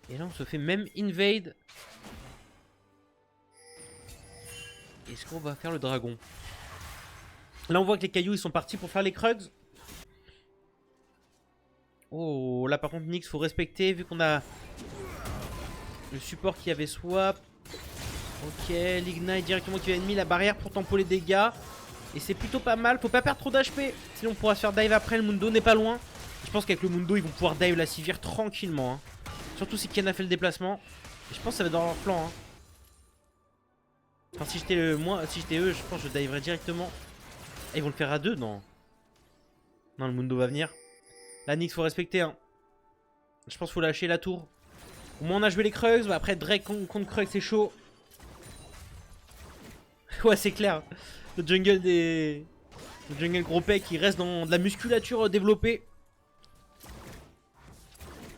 Et là on se fait même invade. Est-ce qu'on va faire le dragon? Là on voit que les cailloux ils sont partis pour faire les Krugs. Oh là par contre Nyx faut respecter vu qu'on a le support qui avait swap. Ok, l'ignite directement qui a mis la barrière pour tempo les dégâts. Et c'est plutôt pas mal, faut pas perdre trop d'HP. Sinon on pourra se faire dive après, le Mundo n'est pas loin. Je pense qu'avec le Mundo ils vont pouvoir dive la Sivir tranquillement, hein. Surtout si Ken a fait le déplacement. Et je pense que ça va être dans leur plan, hein. Enfin si j'étais si j'étais eux, je pense que je diverais directement. Et ils vont le faire à deux, non? Non, le Mundo va venir. Là Nyx faut respecter, hein. Je pense qu'il faut lâcher la tour. Au moins on a joué les Krugs. Bah, après Drake contre Krugs c'est chaud. Ouais c'est clair. Le jungle gros pec qui reste dans de la musculature développée.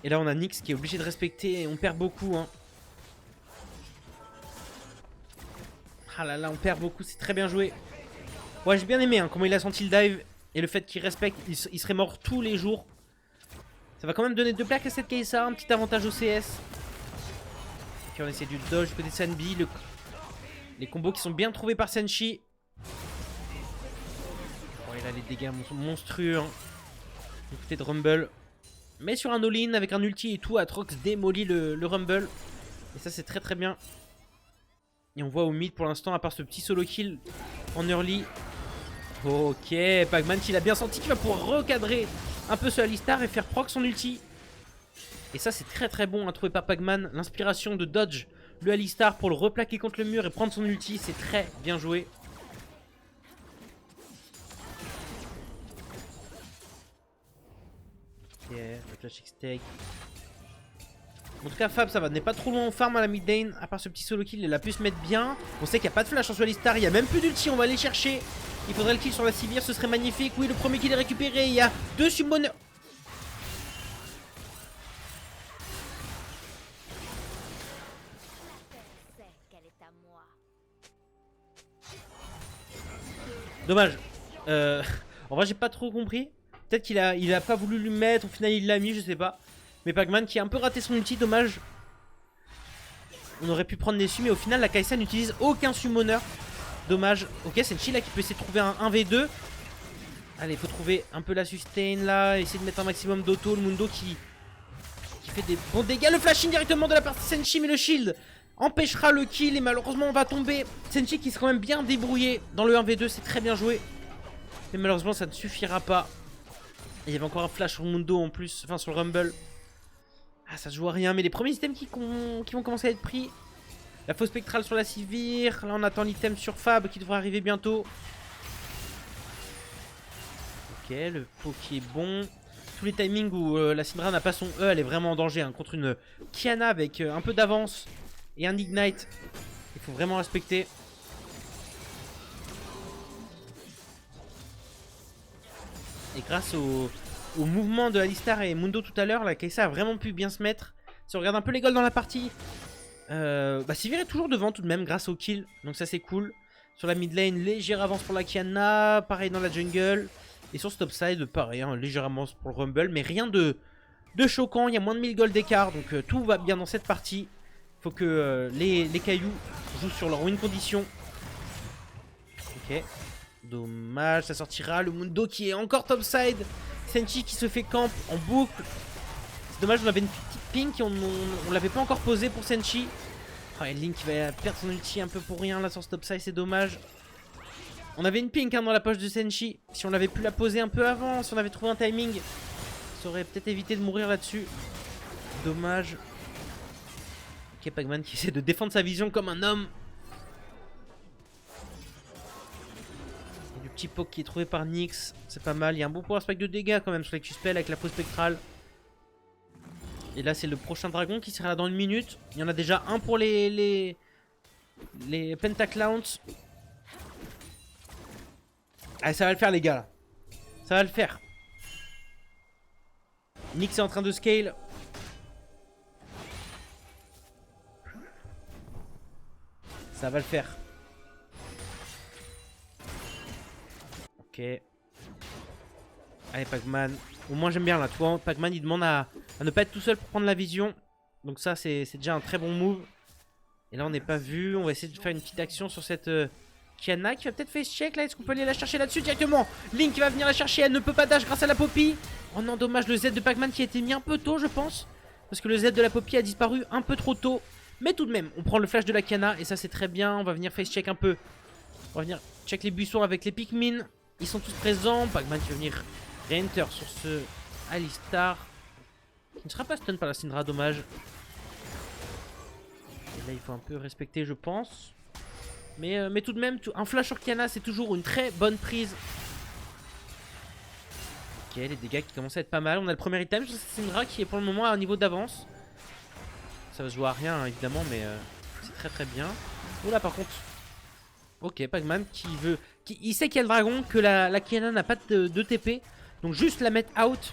Et là on a Nyx qui est obligé de respecter et on perd beaucoup, hein. Ah là là on perd beaucoup, c'est très bien joué. Ouais j'ai bien aimé, hein, comment il a senti le dive. Et le fait qu'il respecte, il serait mort tous les jours. Ça va quand même donner 2 plaques à cette Kai'Sa, un petit avantage au CS. Ok on essaie du dodge du côté de Sanbi. Les combos qui sont bien trouvés par Senshi. Bon et là les dégâts sont monstrueux, hein. Du côté de Rumble. Mais sur un all-in avec un ulti et tout, Aatrox démolit le Rumble. Et ça c'est très très bien. Et on voit au mid pour l'instant, à part ce petit solo kill en early. Ok, Pac-Man qui l'a bien senti, qui va pouvoir recadrer un peu ce Alistar et faire proc son ulti. Et ça c'est très très bon à trouver par Pac-Man. L'inspiration de dodge le Alistar pour le replaquer contre le mur et prendre son ulti, c'est très bien joué. Ok, le flash X-Take. En tout cas, Fab, ça va, n'est pas trop loin en farm à la mid lane. À part ce petit solo kill, il a pu se mettre bien. On sait qu'il n'y a pas de flash sur Alistar, il n'y a même plus d'ulti, on va aller chercher. Il faudrait le kill sur la Sivir, ce serait magnifique. Oui, le premier kill est récupéré, il y a 2 summoners. Dommage. En vrai, j'ai pas trop compris. Peut-être qu'il a pas voulu lui mettre, au final il l'a mis, je sais pas. Mais Pac-Man qui a un peu raté son ulti, dommage. On aurait pu prendre des su, mais au final la Kai'Sa n'utilise aucun summoner. Dommage. Ok, Senshi là qui peut essayer de trouver un 1v2. Allez, il faut trouver un peu la sustain là, essayer de mettre un maximum d'auto. Le Mundo qui fait des bons dégâts. Le flashing directement de la part de Senshi, mais le shield empêchera le kill et malheureusement on va tomber. Senshi qui s'est quand même bien débrouillé dans le 1v2, c'est très bien joué. Mais malheureusement ça ne suffira pas. Et il y avait encore un flash sur le Mundo en plus, enfin sur le Rumble. Ah, ça se joue à rien, mais les premiers items qui vont commencer à être pris. La fausse spectrale sur la Sivir. Là on attend l'item sur Fab qui devrait arriver bientôt. Ok, le pot qui est bon. Tous les timings où la Syndra n'a pas son E, elle est vraiment en danger hein, contre une Qiyana avec un peu d'avance et un Ignite. Il faut vraiment respecter. Et grâce au mouvement de Alistar et Mundo tout à l'heure, la Kai'Sa a vraiment pu bien se mettre. Si on regarde un peu les goals dans la partie, Sivir est toujours devant tout de même grâce au kill. Donc ça c'est cool. Sur la mid lane, légère avance pour la Qiyana. Pareil dans la jungle. Et sur ce top side, pareil, hein, légère avance pour le Rumble. Mais rien de choquant. Il y a moins de 1000 gold d'écart. Donc tout va bien dans cette partie. Il faut que les cailloux jouent sur leur win condition. Ok. Dommage, ça sortira. Le Mundo qui est encore topside. Senshi qui se fait camp en boucle. C'est dommage, on avait une petite pink et on l'avait pas encore posé pour Senshi. Oh, et Link qui va perdre son ulti un peu pour rien là sur ce topside, c'est dommage. On avait une pink hein, dans la poche de Senshi. Si on avait pu la poser un peu avant, si on avait trouvé un timing, ça aurait peut-être évité de mourir là-dessus. Dommage. Ok, Pac-Man qui essaie de défendre sa vision comme un homme. Petit poke qui est trouvé par Nyx, c'est pas mal. Il y a un bon pouvoir spike de dégâts quand même sur les Q-Spell avec la fausse spectrale. Et là c'est le prochain dragon qui sera là dans une minute. Il y en a déjà un pour les Pentaclowns. Allez, ça va le faire les gars là. Ça va le faire. Nyx est en train de scale. Ça va le faire. Ok. Allez Pac-Man. Au moins j'aime bien là. Tu vois, Pac-Man il demande à ne pas être tout seul pour prendre la vision. Donc ça c'est déjà un très bon move. Et là on n'est pas vu. On va essayer de faire une petite action sur cette Qiyana qui va peut-être face check là. Est-ce qu'on peut aller la chercher là-dessus directement? Link va venir la chercher. Elle ne peut pas dash grâce à la Poppy. Oh non, dommage, le Z de Pac-Man qui a été mis un peu tôt je pense. Parce que le Z de la Poppy a disparu un peu trop tôt. Mais tout de même on prend le flash de la Qiyana. Et ça c'est très bien. On va venir face check un peu. On va venir check les buissons avec les Pikmin. Ils sont tous présents. Pac-Man qui va venir re-enter sur ce Alistar. Qui ne sera pas stun par la Syndra, dommage. Et là il faut un peu respecter je pense. Mais tout de même, un flash sur Qiyana c'est toujours une très bonne prise. Ok, les dégâts qui commencent à être pas mal. On a le premier item sur cette Syndra qui est pour le moment à un niveau d'avance. Ça va se jouer à rien hein, évidemment, mais c'est très très bien. Oula par contre. Ok, Pac-Man qui veut... il sait qu'il y a le dragon, que la Qiyana n'a pas de TP. Donc juste la mettre out,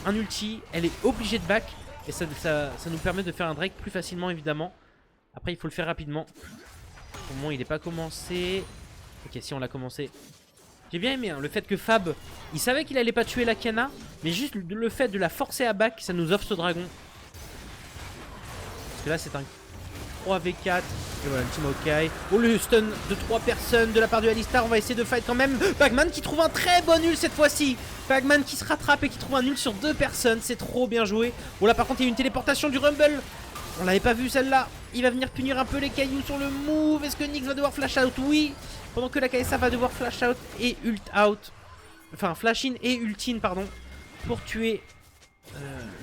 un ulti, elle est obligée de back. Et ça nous permet de faire un Drake plus facilement évidemment. Après il faut le faire rapidement. Pour le moment il n'est pas commencé. Ok, si on l'a commencé. J'ai bien aimé hein, le fait que Fab, il savait qu'il allait pas tuer la Qiyana. Mais juste le fait de la forcer à back, ça nous offre ce dragon. Parce que là c'est un 3v4. Et voilà, le team Hawkeye. Oh, le stun de 3 personnes de la part de Alistar. On va essayer de fight quand même. Pac-Man qui trouve un très bon ult cette fois-ci. Pac-Man qui se rattrape et qui trouve un ult sur 2 personnes. C'est trop bien joué. Oh là, par contre, il y a une téléportation du Rumble. On l'avait pas vu celle-là. Il va venir punir un peu les cailloux sur le move. Est-ce que Nyx va devoir flash out? Oui. Pendant que la Kai'Sa va devoir flash out et ult out. Enfin, flash in et ult in, pardon. Pour tuer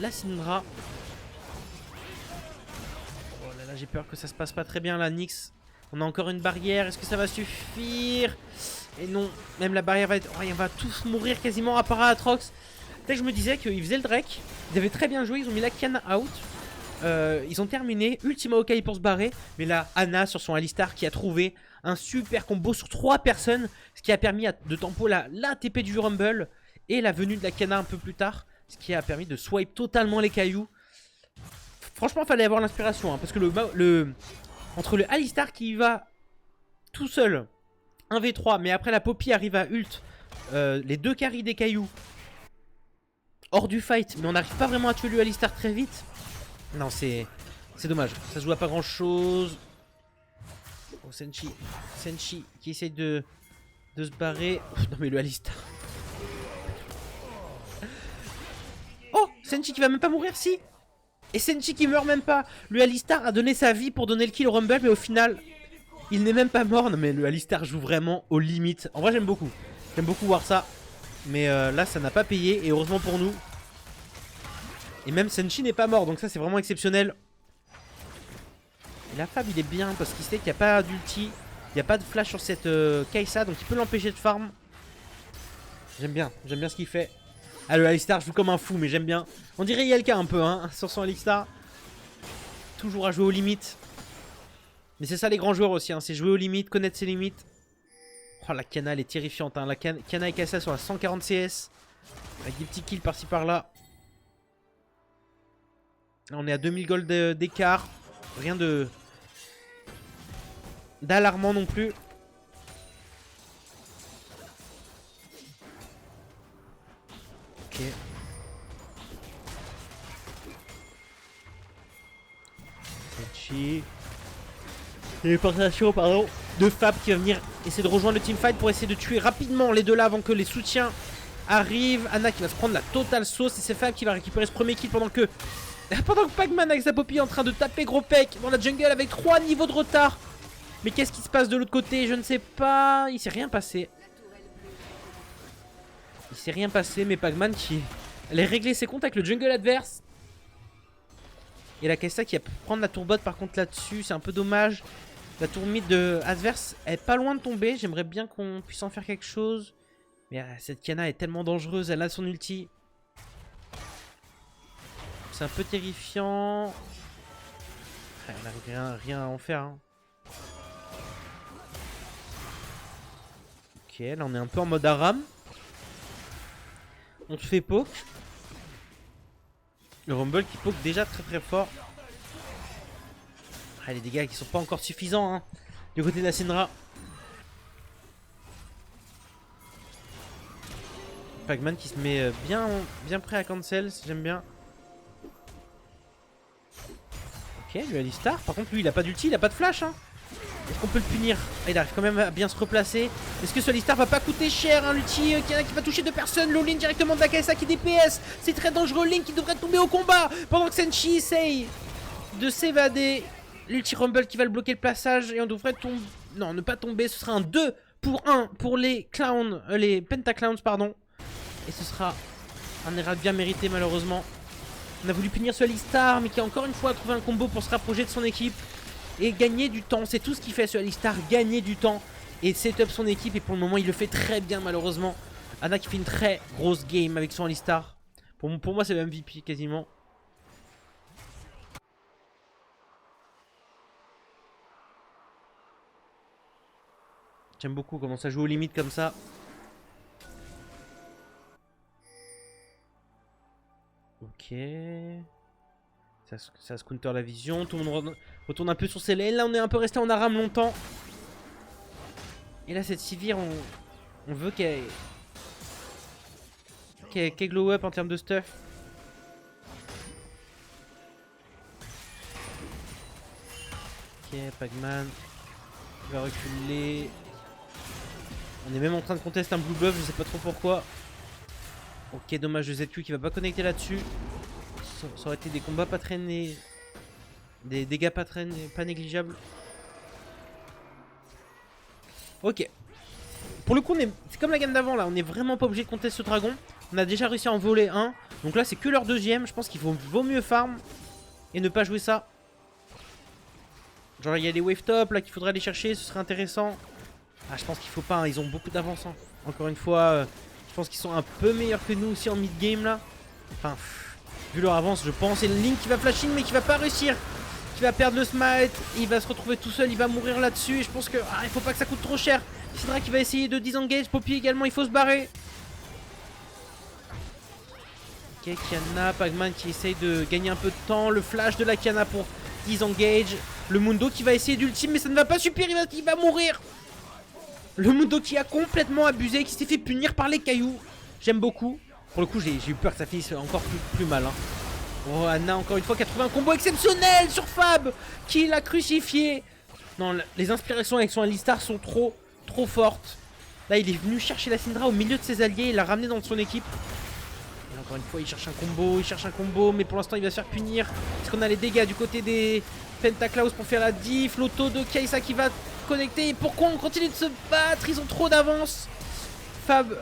la Syndra. J'ai peur que ça se passe pas très bien là, Nyx. On a encore une barrière, est-ce que ça va suffire? Et non, même la barrière va être... Oh, on va tous mourir quasiment à part Aatrox. Peut-être que je me disais qu'ils faisaient le Drake. Ils avaient très bien joué, ils ont mis la Qiyana out. ils ont terminé. Ultima Okai pour se barrer. Mais là, Ana sur son Alistar qui a trouvé un super combo sur 3 personnes. Ce qui a permis de tempo la TP du Rumble. Et la venue de la Kana un peu plus tard. Ce qui a permis de swipe totalement les cailloux. Franchement, il fallait avoir l'inspiration. Hein, parce que entre le Alistar qui va tout seul, 1v3. Mais après la Poppy arrive à ult. Les 2 carries des cailloux. Hors du fight. Mais on n'arrive pas vraiment à tuer le Alistar très vite. Non, c'est dommage. Ça se joue à pas grand chose. Oh, Senshi qui essaye de se barrer. Non, mais le Alistar. Oh, Senshi qui va même pas mourir, si. Et Senshi qui meurt même pas. Le Alistar a donné sa vie pour donner le kill au Rumble. Mais au final, il n'est même pas mort. Non, mais le Alistar joue vraiment aux limites. En vrai, j'aime beaucoup. J'aime beaucoup voir ça. Mais là, ça n'a pas payé. Et heureusement pour nous. Et même Senshi n'est pas mort, donc ça c'est vraiment exceptionnel. Et la Fab il est bien parce qu'il sait qu'il n'y a pas d'ulti, il n'y a pas de flash sur cette Kai'Sa, donc il peut l'empêcher de farm. J'aime bien ce qu'il fait. Ah, le Alistar joue comme un fou, mais j'aime bien. On dirait ILK un peu hein, sur son Alistar. Toujours à jouer aux limites. Mais c'est ça les grands joueurs aussi, hein, c'est jouer aux limites, connaître ses limites. Oh, la Kana elle est terrifiante, hein. La Kana et Kai'Sa sur la 140 CS. Avec des petits kills par-ci par-là. On est à 2000 gold d'écart. Rien d'alarmant non plus. Ok. Senshi. Téléportation, pardon. De Fab qui va venir essayer de rejoindre le teamfight pour essayer de tuer rapidement les deux là avant que les soutiens arrivent. Ana qui va se prendre la totale sauce. Et c'est Fab qui va récupérer ce premier kill pendant que Pac-Man avec sa Poppy est en train de taper gros pec dans la jungle avec 3 niveaux de retard. Mais qu'est-ce qui se passe de l'autre côté? Je ne sais pas. Il s'est rien passé. Il s'est rien passé, mais Pac-Man qui allait régler ses comptes avec le jungle adverse. Et la Kai'Sa qui va prendre la tour bot par contre là-dessus. C'est un peu dommage. La tour mid de adverse est pas loin de tomber. J'aimerais bien qu'on puisse en faire quelque chose. Mais cette Kana est tellement dangereuse. Elle a son ulti. C'est un peu terrifiant. On n'a rien à en faire. Hein. Ok, là on est un peu en mode Aram. On se fait poke. Le Rumble qui poke déjà très fort. Ah, les dégâts qui sont pas encore suffisants hein, du côté de la Syndra. Pac-Man qui se met bien prêt à cancel, j'aime bien. Ok, le Alistar. Par contre, lui, il a pas d'ulti, il a pas de flash. Hein. Est-ce qu'on peut le punir? Il arrive quand même à bien se replacer. Est-ce que ce Alistar va pas coûter cher? Hein, l'ulti qui va toucher 2 personnes. L'all-in directement de la Kai'Sa qui DPS. C'est très dangereux. Link qui devrait tomber au combat. Pendant que Senshi essaye de s'évader. L'ulti Rumble qui va le bloquer le passage. Et on devrait tomber. Non, ne pas tomber. Ce sera un 2 pour 1 pour les clowns. Les Pentaclowns, pardon. Et ce sera un Herald bien mérité, malheureusement. On a voulu punir ce Alistar, mais qui a encore une fois trouvé un combo pour se rapprocher de son équipe. Et gagner du temps, c'est tout ce qu'il fait ce Alistar, gagner du temps. Et setup son équipe, et pour le moment il le fait très bien malheureusement. Ana qui fait une très grosse game avec son Alistar. Pour moi c'est le MVP quasiment. J'aime beaucoup comment ça joue aux limites comme ça. Ok. Ça se counter la vision. Tout le monde retourne un peu sur ses lanes. Là, on est un peu resté en Aram longtemps. Et là, cette Sivir, on veut qu'elle glow up en termes de stuff. Ok, Pac-Man qui va reculer. On est même en train de contester un blue buff, je sais pas trop pourquoi. Ok, dommage de ZQ qui va pas connecter là-dessus. Ça aurait été des combats pas très des dégâts pas négligeables. Ok. Pour le coup, c'est comme la game d'avant là, on est vraiment pas obligé de contester ce dragon. On a déjà réussi à en voler un. Donc là, c'est que leur deuxième. Je pense qu'il vaut mieux farm et ne pas jouer ça. Genre, il y a des wave top là qu'il faudrait aller chercher, ce serait intéressant. Ah, je pense qu'il faut pas, hein. Ils ont beaucoup d'avance. Hein. Encore une fois, je pense qu'ils sont un peu meilleurs que nous aussi en mid game là. Enfin, Vu leur avance, je pense. Et Link qui va flash in, mais qui va pas réussir. Qui va perdre le smite. Il va se retrouver tout seul. Il va mourir là-dessus. Et je pense que il faut pas que ça coûte trop cher. Syndra qui va essayer de disengage. Poppy également, il faut se barrer. Ok, Kiana, Pac-Man qui essaye de gagner un peu de temps. Le flash de la Kiana pour disengage. Le Mundo qui va essayer d'ultime, mais ça ne va pas suffire. Il va mourir. Le Mundo qui a complètement abusé, qui s'est fait punir par les cailloux. J'aime beaucoup. Pour le coup, j'ai eu peur que ça finisse encore plus mal. Hein. Oh, Anna, encore une fois, qui a trouvé un combo exceptionnel sur Fab, qui l'a crucifié. Non, les inspirations avec son Alistar sont trop fortes. Là, il est venu chercher la Syndra au milieu de ses alliés. Il l'a ramené dans son équipe. Et encore une fois, il cherche un combo. Mais pour l'instant, il va se faire punir. Est-ce qu'on a les dégâts du côté des Pentaclaus pour faire la diff? L'auto de Kai'Sa qui va connecter. Et pourquoi on continue de se battre? Ils ont trop d'avance. Fab.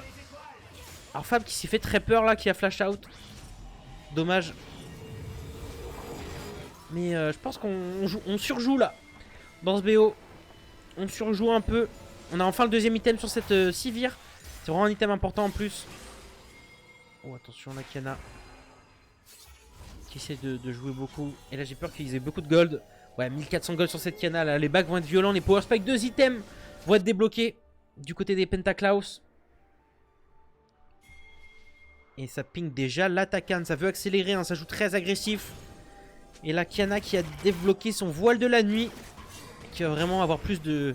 Alors Fab qui s'est fait très peur là, qui a flash out. Dommage. Mais je pense qu'on surjoue là. Dans ce BO. On surjoue un peu. On a enfin le deuxième item sur cette Sivir. C'est vraiment un item important en plus. Oh attention la Kiana. Qui essaie de jouer beaucoup. Et là j'ai peur qu'ils aient beaucoup de gold. Ouais 1400 gold sur cette Kiana là. Les bacs vont être violents. Les power spike 2 items vont être débloqués. Du côté des Pentaclaus. Et ça ping déjà l'attaquant. Ça veut accélérer, hein, ça joue très agressif. Et la Kiana qui a débloqué son voile de la nuit. Qui va vraiment avoir plus de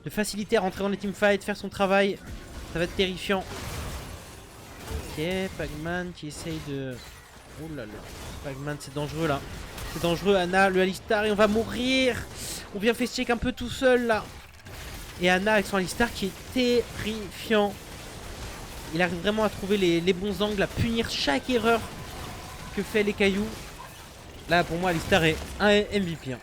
facilité à rentrer dans les teamfights, faire son travail. Ça va être terrifiant. Ok, Pac-Man qui essaye de... Oh là là, Pac-Man c'est dangereux là. C'est dangereux, Anna, le Alistar et on va mourir. On vient face check un peu tout seul là. Et Anna avec son Alistar qui est terrifiant. Il arrive vraiment à trouver les bons angles, à punir chaque erreur que fait les cailloux. Là pour moi Alistar est un MVP. Hein.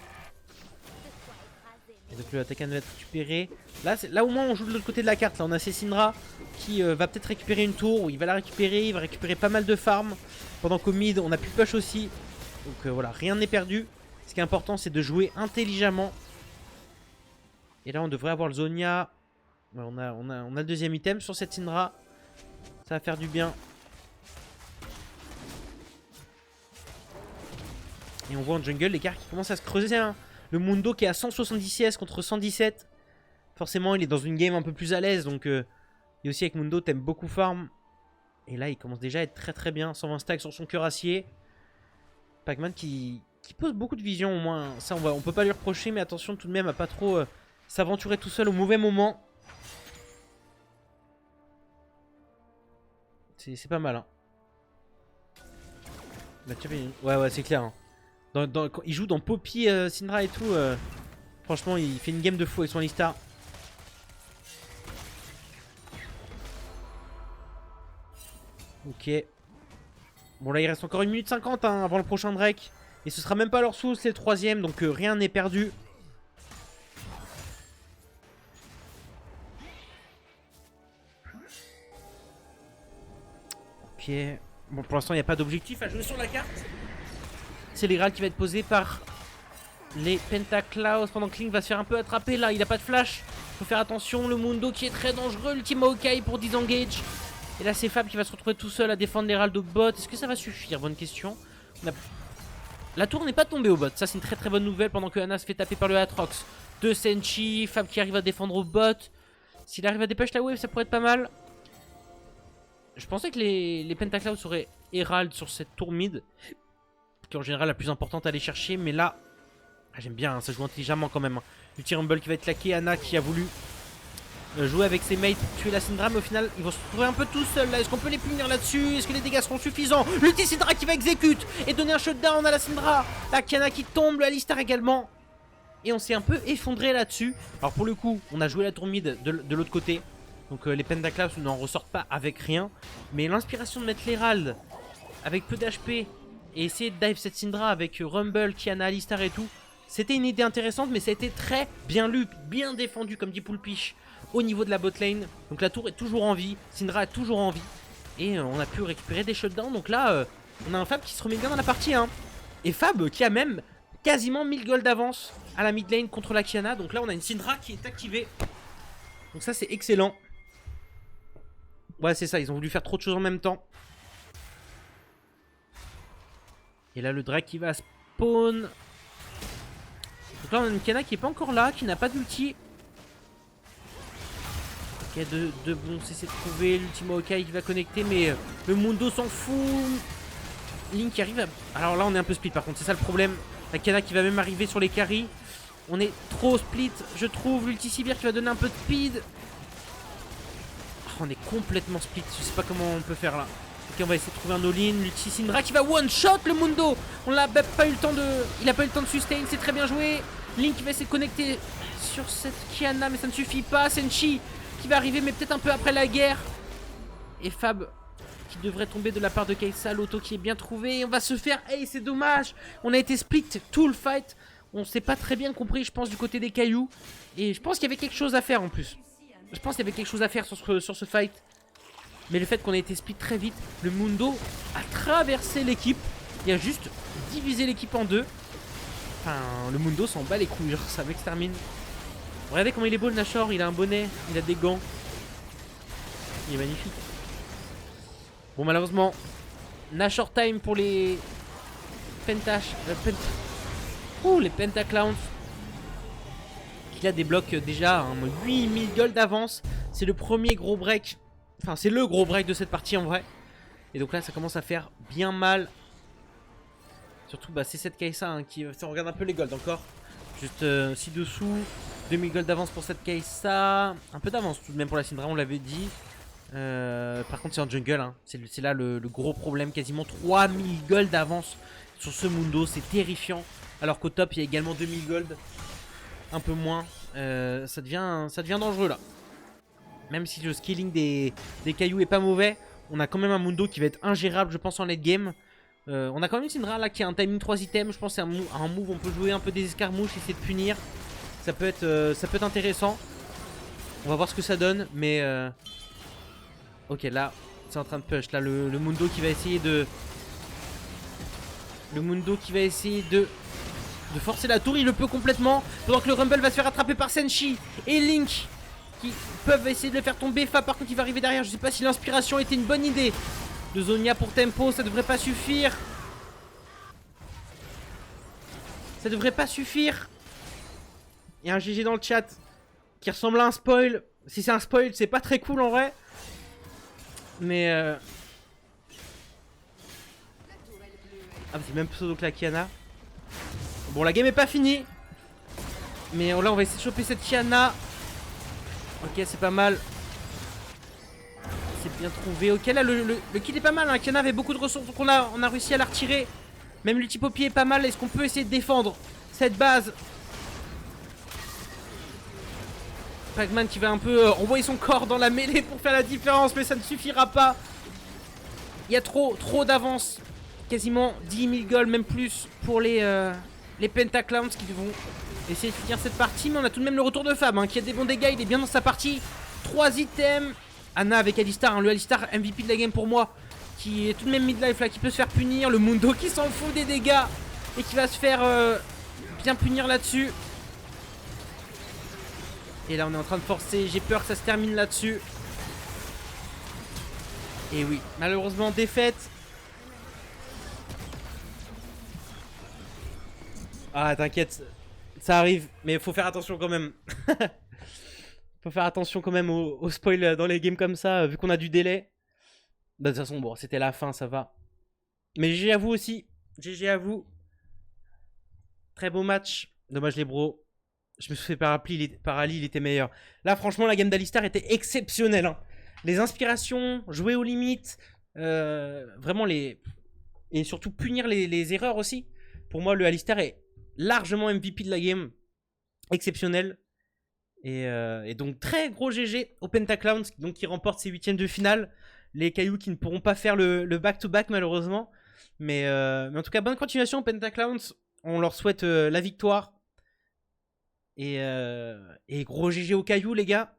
Et donc le attaquant va être récupéré. Là au moins on joue de l'autre côté de la carte. Là on a Syndra qui va peut-être récupérer une tour. Il va la récupérer, il va récupérer pas mal de farm. Pendant qu'au mid on a pu push aussi. Donc voilà, rien n'est perdu. Ce qui est important c'est de jouer intelligemment. Et là on devrait avoir le Zonia. Ouais, on a le deuxième item sur cette Syndra. Ça va faire du bien. Et on voit en jungle l'écart qui commence à se creuser. Hein. Le Mundo qui est à 170 CS contre 117. Forcément il est dans une game un peu plus à l'aise. Donc et aussi avec Mundo t'aimes beaucoup farm. Et là il commence déjà à être très bien. 120 stacks sur son cuirassier. Pac-Man qui pose beaucoup de vision au moins. Ça on peut pas lui reprocher. Mais attention tout de même à pas trop s'aventurer tout seul au mauvais moment. C'est pas mal. Hein. Ouais c'est clair. Hein. Il joue dans Poppy, Syndra et tout. Franchement, il fait une game de fou avec son Alistar. Ok. Bon, là, il reste encore 1 minute 50 hein, avant le prochain Drake. Et ce sera même pas leur sous, c'est le 3ème. Donc, rien n'est perdu. Ok. Bon, pour l'instant, il n'y a pas d'objectif à jouer sur la carte. C'est l'Hérald qui va être posé par les Pentaclaus pendant que Link va se faire un peu attraper là. Il a pas de flash. Faut faire attention. Le Mundo qui est très dangereux. L'ultime Maokai pour disengage. Et là c'est Fab qui va se retrouver tout seul à défendre l'Hérald au bot. Est-ce que ça va suffire? Bonne question. La tour n'est pas tombée au bot. Ça c'est une très bonne nouvelle pendant que Anna se fait taper par le Atrox. De Senchi. Fab qui arrive à défendre au bot. S'il arrive à dépêcher la wave ça pourrait être pas mal. Je pensais que les Pentaclaus auraient Herald sur cette tour mid. Qui est en général la plus importante à aller chercher. Mais là, j'aime bien, hein, ça joue intelligemment quand même. Hein. Ulti Rumble qui va être claqué. Anna qui a voulu jouer avec ses mates pour tuer la Syndra. Mais au final, ils vont se retrouver un peu tout seuls là. Est-ce qu'on peut les punir là-dessus? Est-ce que les dégâts seront suffisants? L'ulti Syndra qui va exécute et donner un shutdown à la Syndra. La Kiana qui tombe, le Alistar également. Et on s'est un peu effondré là-dessus. Alors pour le coup, on a joué la tour mid de l'autre côté. Donc les Pentaclaus n'en ressortent pas avec rien. Mais l'inspiration de mettre l'Hérald avec peu d'HP et essayer de dive cette Syndra avec Rumble, Kiana, Alistar et tout. C'était une idée intéressante, mais ça a été très bien lu, bien défendu, comme dit Poulpiche, au niveau de la bot lane. Donc la tour est toujours en vie, Syndra est toujours en vie. Et on a pu récupérer des shutdowns. Donc là, on a un Fab qui se remet bien dans la partie. Hein. Et Fab qui a même quasiment 1000 gold d'avance à la mid lane contre la Kiana. Donc là, on a une Syndra qui est activée. Donc ça, c'est excellent. Ouais, c'est ça, ils ont voulu faire trop de choses en même temps. Et là, le Drake qui va spawn. Donc là, on a une Kiana qui est pas encore là, qui n'a pas d'ulti. Ok, de bon CC de trouver. L'ultimo Hawkeye qui va connecter, mais le Mundo s'en fout. Link qui arrive à... Alors là, on est un peu split par contre, c'est ça le problème. La Kiana qui va même arriver sur les carries. On est trop split, je trouve. L'ulti Sivir qui va donner un peu de speed. Oh, on est complètement split, je sais pas comment on peut faire là. Ok, on va essayer de trouver un all-in. L'ulti Syndra qui va one-shot le Mundo. On l'a pas eu le temps de... Il a pas eu le temps de sustain, c'est très bien joué. Link qui va essayer de connecter sur cette Kiana, mais ça ne suffit pas. Senshi qui va arriver, mais peut-être un peu après la guerre. Et Fab qui devrait tomber de la part de Kai'Sa. L'auto qui est bien trouvé. On va se faire... Hey, c'est dommage. On a été split tout le fight. On s'est pas très bien compris, je pense, du côté des cailloux. Et je pense qu'il y avait quelque chose à faire en plus. Je pense qu'il y avait quelque chose à faire sur ce fight. Mais le fait qu'on ait été split très vite, le Mundo a traversé l'équipe. Il a juste divisé l'équipe en deux. Enfin, le Mundo s'en bat les couilles, genre ça m'extermine. Regardez comment il est beau le Nashor, il a un bonnet, il a des gants. Il est magnifique. Bon, malheureusement, Nashor time pour les les Pentaclowns. Il a des blocs déjà, hein, 8000 gold d'avance. C'est le premier gros break. Enfin, c'est le gros break de cette partie en vrai. Et donc là, ça commence à faire bien mal. Surtout, bah, c'est cette Kai'Sa hein, qui... Si on regarde un peu les golds encore. Juste ci-dessous. 2000 gold d'avance pour cette Kai'Sa. Un peu d'avance tout de même pour la Syndra, on l'avait dit. Par contre, c'est en jungle. Hein. C'est là le gros problème. Quasiment 3000 gold d'avance sur ce Mundo. C'est terrifiant. Alors qu'au top, il y a également 2000 gold. Un peu moins. Ça devient dangereux là. Même si le scaling des cailloux est pas mauvais, on a quand même un Mundo qui va être ingérable, je pense, en late game. On a quand même une Syndra là qui a un timing 3 items. Je pense que c'est un move, on peut jouer un peu des escarmouches, essayer de punir. Ça peut être intéressant. On va voir ce que ça donne. Mais ok, là, c'est en train de push. Là, le Mundo qui va essayer de... Le Mundo qui va essayer de forcer la tour, il le peut complètement. Pendant que le Rumble va se faire attraper par Senshi et Link qui peuvent essayer de le faire tomber. Fa par contre il va arriver derrière. Je sais pas si l'inspiration était une bonne idée de Zhonya pour tempo, ça devrait pas suffire. Ça devrait pas suffire. Il y a un GG dans le chat qui ressemble à un spoil. Si c'est un spoil, c'est pas très cool en vrai. Mais ah, c'est même pseudo que la Kiana. Bon, la game est pas finie. Mais là, on va essayer de choper cette Kiana. Ok, c'est pas mal. C'est bien trouvé. Ok, là, le kill est pas mal. Hein. Kiana avait beaucoup de ressources. Donc, on a réussi à la retirer. Même l'ulti-poppy est pas mal. Est-ce qu'on peut essayer de défendre cette base? Pac-Man qui va un peu envoyer son corps dans la mêlée pour faire la différence. Mais ça ne suffira pas. Il y a trop d'avance. Quasiment 10 000 gold, même plus pour les Pentaclowns qui vont essayer de finir cette partie. Mais on a tout de même le retour de Fab hein, qui a des bons dégâts, il est bien dans sa partie. 3 items. Anna avec Alistar, hein, le Alistar MVP de la game pour moi. Qui est tout de même midlife là, qui peut se faire punir. Le Mundo qui s'en fout des dégâts et qui va se faire bien punir là-dessus. Et là on est en train de forcer, j'ai peur que ça se termine là-dessus. Et oui, malheureusement défaite. Ah t'inquiète, ça arrive, mais faut faire attention quand même. Faut faire attention quand même au spoil dans les games comme ça, vu qu'on a du délai. Bah, de toute façon, bon, c'était la fin, ça va. Mais GG à vous aussi, GG à vous. Très beau match, dommage les bros. Je me suis fait par Ali, il était meilleur. Là franchement la game d'Alistar était exceptionnelle hein. Les inspirations, jouer aux limites, vraiment les... Et surtout punir les erreurs aussi. Pour moi le Alistar est largement MVP de la game. Exceptionnel. Et donc très gros GG au Pentaclowns donc qui remporte ses 8ème de finale. Les cailloux qui ne pourront pas faire le back-to-back malheureusement. Mais en tout cas bonne continuation aux Pentaclowns. On leur souhaite la victoire. Et gros GG au caillou les gars.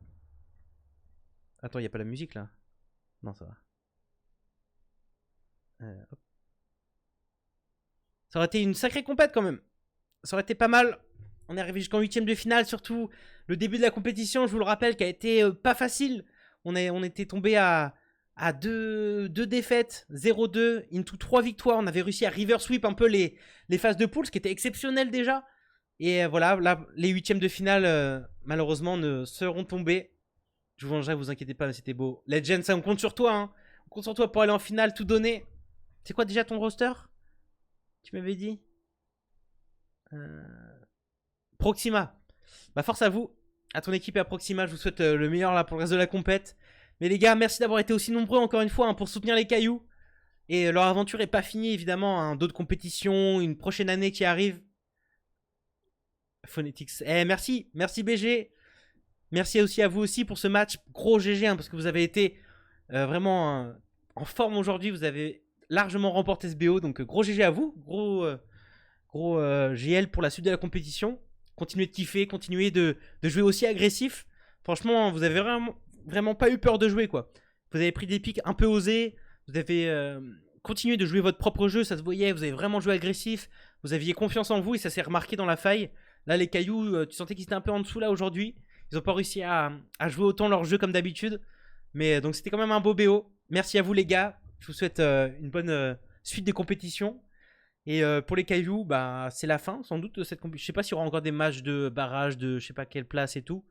Attends, il n'y a pas la musique là? Non, ça va. Hop. Ça aurait été une sacrée compète quand même. Ça aurait été pas mal. On est arrivé jusqu'en 8ème de finale. Surtout le début de la compétition, je vous le rappelle, qui a été pas facile. On était tombé à à deux défaites, 0-2, into 3 victoires. On avait réussi à river sweep un peu les phases de poule, ce qui était exceptionnel déjà. Et voilà, là, les huitièmes de finale, malheureusement, ne seront tombés. Je vous vengerai, vous inquiétez pas, mais c'était beau. Legend, ça, on compte sur toi. Hein. On compte sur toi pour aller en finale, tout donner. C'est quoi déjà ton roster? Tu m'avais dit Proxima. Bah force à vous, à ton équipe et à Proxima. Je vous souhaite le meilleur là pour le reste de la compète. Mais les gars, merci d'avoir été aussi nombreux encore une fois hein, pour soutenir les cailloux. Et leur aventure n'est pas finie évidemment. Hein. D'autres compétitions, une prochaine année qui arrive. Phonetics. Merci BG. Merci aussi à vous aussi pour ce match. Gros GG hein, parce que vous avez été vraiment en forme aujourd'hui. Vous avez largement remporté ce BO. Donc gros GG à vous. Gros GL pour la suite de la compétition. Continuez de kiffer. Continuez de jouer aussi agressif. Franchement, vous avez vraiment pas eu peur de jouer quoi. Vous avez pris des pics un peu osés. Vous avez continué de jouer votre propre jeu. Ça se voyait. Vous avez vraiment joué agressif. Vous aviez confiance en vous et ça s'est remarqué dans la faille. Là, les cailloux, tu sentais qu'ils étaient un peu en dessous là aujourd'hui. Ils n'ont pas réussi à jouer autant leur jeu comme d'habitude. Mais donc, c'était quand même un beau BO. Merci à vous, les gars. Je vous souhaite une bonne suite des compétitions. Et pour les cailloux, bah, c'est la fin, sans doute, de cette compétition. Je sais pas s'il y aura encore des matchs de barrage de je sais pas quelle place et tout.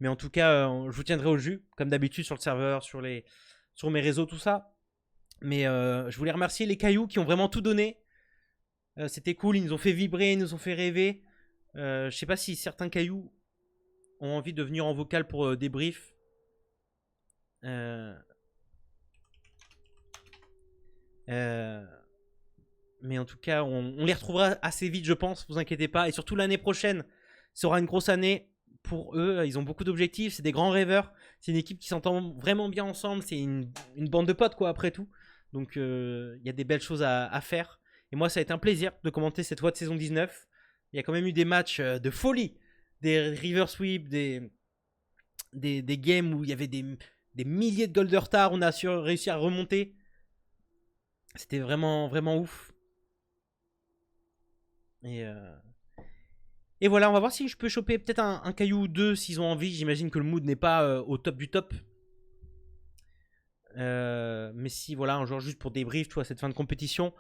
Mais en tout cas, je vous tiendrai au jus, comme d'habitude, sur le serveur, sur mes réseaux, tout ça. Mais je voulais remercier les cailloux qui ont vraiment tout donné. C'était cool, ils nous ont fait vibrer, ils nous ont fait rêver. Je sais pas si certains cailloux ont envie de venir en vocal pour débrief. Mais en tout cas, on les retrouvera assez vite, je pense. Vous inquiétez pas. Et surtout l'année prochaine, ça sera une grosse année pour eux. Ils ont beaucoup d'objectifs. C'est des grands rêveurs. C'est une équipe qui s'entend vraiment bien ensemble. C'est une bande de potes, quoi, après tout. Donc, il y a des belles choses à faire. Et moi, ça a été un plaisir de commenter cette voie de saison 19. Il y a quand même eu des matchs de folie. Des river sweep, des games où il y avait des milliers de goals de retard. On a réussi à remonter. C'était vraiment, vraiment ouf. Et voilà, on va voir si je peux choper peut-être un caillou ou deux s'ils ont envie. J'imagine que le mood n'est pas au top du top. Mais si, voilà, un jour juste pour débrief, tu vois, cette fin de compétition.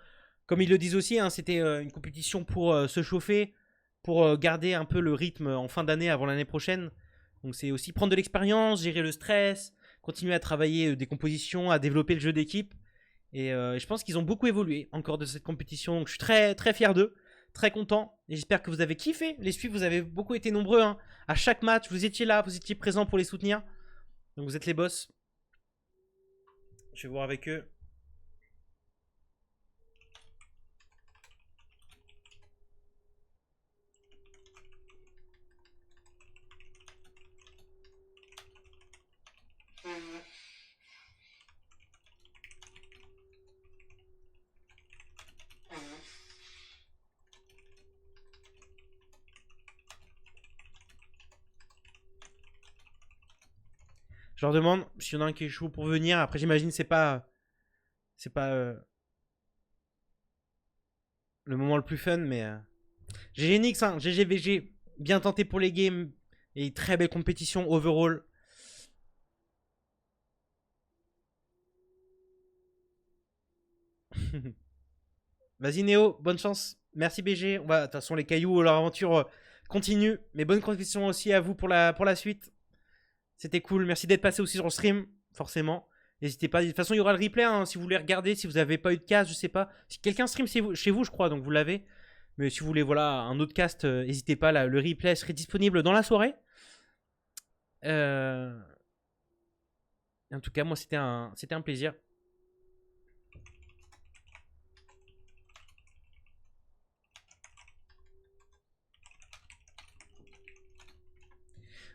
Comme ils le disent aussi, hein, c'était une compétition pour se chauffer, pour garder un peu le rythme en fin d'année avant l'année prochaine. Donc c'est aussi prendre de l'expérience, gérer le stress, continuer à travailler des compositions, à développer le jeu d'équipe. Et je pense qu'ils ont beaucoup évolué encore de cette compétition. Donc je suis très, très fier d'eux, très content. Et j'espère que vous avez kiffé les suivre. Vous avez beaucoup été nombreux. Hein. À chaque match, vous étiez là, vous étiez présents pour les soutenir. Donc vous êtes les boss. Je vais voir avec eux. Je leur demande s'il y en a un qui est chaud pour venir. Après, j'imagine c'est pas le moment le plus fun, mais GG Nix, hein, GG VG, bien tenté pour les games et très belle compétition overall. Vas-y Néo, bonne chance. Merci BG. De toute façon, les cailloux, leur aventure continue. Mais bonne compétition aussi à vous pour la suite. C'était cool. Merci d'être passé aussi sur le stream, forcément. N'hésitez pas. De toute façon, il y aura le replay hein, si vous voulez regarder. Si vous n'avez pas eu de cast, je sais pas. Si quelqu'un stream chez vous, je crois, donc vous l'avez. Mais si vous voulez, voilà, un autre cast, n'hésitez pas. Là, le replay serait disponible dans la soirée. En tout cas, moi, c'était un plaisir.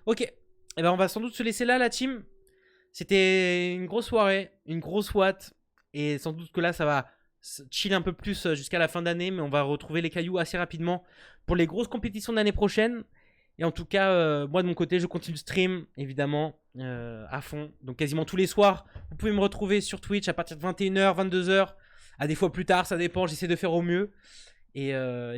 Ok. Eh ben on va sans doute se laisser là la team. C'était une grosse soirée, une grosse watt. Et sans doute que là ça va chill un peu plus jusqu'à la fin d'année. Mais on va retrouver les cailloux assez rapidement pour les grosses compétitions de l'année prochaine. Et en tout cas, moi de mon côté, je continue le stream évidemment à fond. Donc quasiment tous les soirs. Vous pouvez me retrouver sur Twitch à partir de 21h, 22h. À des fois plus tard, ça dépend, j'essaie de faire au mieux. Et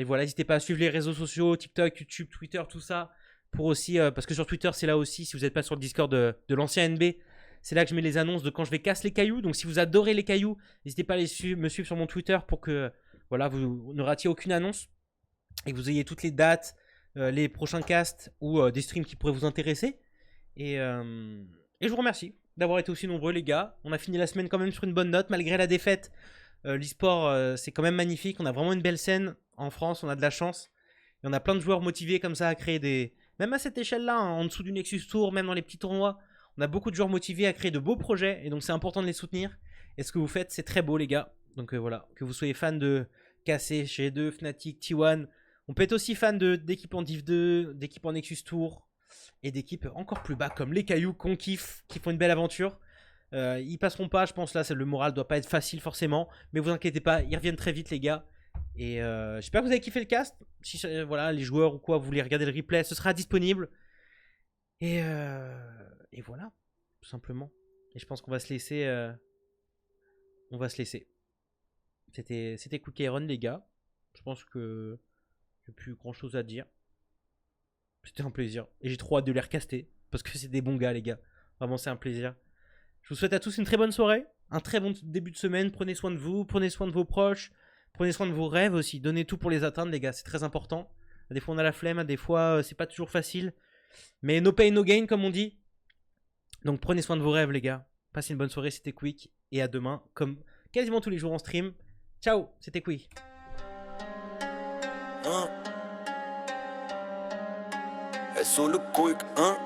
voilà, n'hésitez pas à suivre les réseaux sociaux, TikTok, YouTube, Twitter, tout ça. Pour aussi, parce que sur Twitter, c'est là aussi, si vous n'êtes pas sur le Discord de l'ancien NB, C'est là que je mets les annonces de quand je vais casser les cailloux. Donc si vous adorez les cailloux, n'hésitez pas à me suivre sur mon Twitter pour que voilà, vous ne ratiez aucune annonce et que vous ayez toutes les dates, les prochains casts ou des streams qui pourraient vous intéresser. Et je vous remercie d'avoir été aussi nombreux les gars. On a fini la semaine quand même sur une bonne note malgré la défaite. L'e-sport c'est quand même magnifique. On a vraiment une belle scène en France, on a de la chance. Et on a plein de joueurs motivés comme ça à créer des... Même à cette échelle-là, hein, en dessous du Nexus Tour, même dans les petits tournois, on a beaucoup de joueurs motivés à créer de beaux projets. Et donc c'est important de les soutenir. Et ce que vous faites, c'est très beau les gars. Donc voilà, que vous soyez fan de KC, G2, Fnatic, T1. On peut être aussi fan d'équipes en Div 2, d'équipes en Nexus Tour. Et d'équipes encore plus bas comme les Cailloux qu'on kiffe, qui font une belle aventure. Ils passeront pas, je pense là, le moral doit pas être facile forcément. Mais vous inquiétez pas, ils reviennent très vite les gars. Et j'espère que vous avez kiffé le cast. Si voilà, les joueurs ou quoi, vous voulez regarder le replay, ce sera disponible. Et voilà, tout simplement. Et je pense qu'on va se laisser. On va se laisser. C'était Quick Iron les gars. Je pense que j'ai plus grand chose à dire. C'était un plaisir. Et j'ai trop hâte de les recaster. Parce que c'est des bons gars les gars. Vraiment c'est un plaisir. Je vous souhaite à tous une très bonne soirée. Un très bon début de semaine. Prenez soin de vous. Prenez soin de vos proches. Prenez soin de vos rêves aussi. Donnez tout pour les atteindre les gars. C'est très important. Des fois on a la flemme. Des fois c'est pas toujours facile. Mais no pain no gain comme on dit. Donc prenez soin de vos rêves les gars. Passez une bonne soirée. C'était Quick. Et à demain. Comme quasiment tous les jours en stream. Ciao. C'était Quick. SO le quick, hein?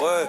Ouais.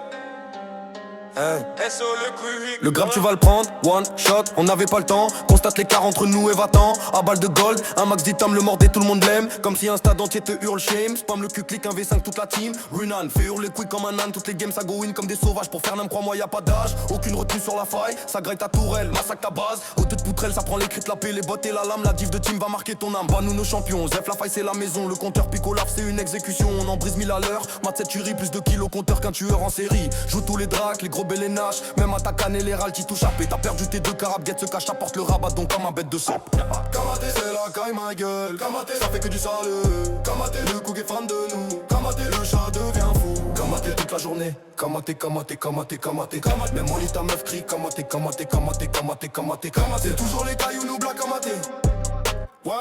Le grab tu vas le prendre, one shot, on n'avait pas le temps. Constate l'écart entre nous et va-t'en. À balle de gold, un max d'itam, le mordé, tout le monde l'aime. Comme si un stade entier te hurle shame. Spam le cul, clique, un V5 toute la team. Runan, fait hurler quick comme un âne. Toutes les games ça go win comme des sauvages. Pour faire n'aime, crois-moi y'a pas d'âge. Aucune retenue sur la faille, ça graille ta tourelle, massacre ta base. Au deux de poutrelle, ça prend les cris, la paix, les bottes et la lame. La div de team va marquer ton âme. Bah nous nos champions, Zef la faille c'est la maison. Le compteur picolaf c'est une exécution. On en brise 1000 à l'heure. Mat 7 tueries, plus de kilos compteur qu'un tueur en série. Joue tous les dracs, les gros bélénaches. Même à ta canne et les râles qui touchent à paix. T'as perdu tes deux carabes, se cache, t'apporte le rabat donc comme un bête de sap. Kamaté, c'est la caille ma gueule. Kamaté, ça fait que du sale. Kamaté, le cook est fan de nous. Kamaté, le chat devient fou. Kamaté toute la journée. Kamaté, kamaté, kamaté, kamaté, kamaté. Même mon lit ta meuf crie. Kamaté, kamaté, kamaté, kamaté, kamaté, kamaté. C'est toujours les cailloux nous black kamaté. Ouais.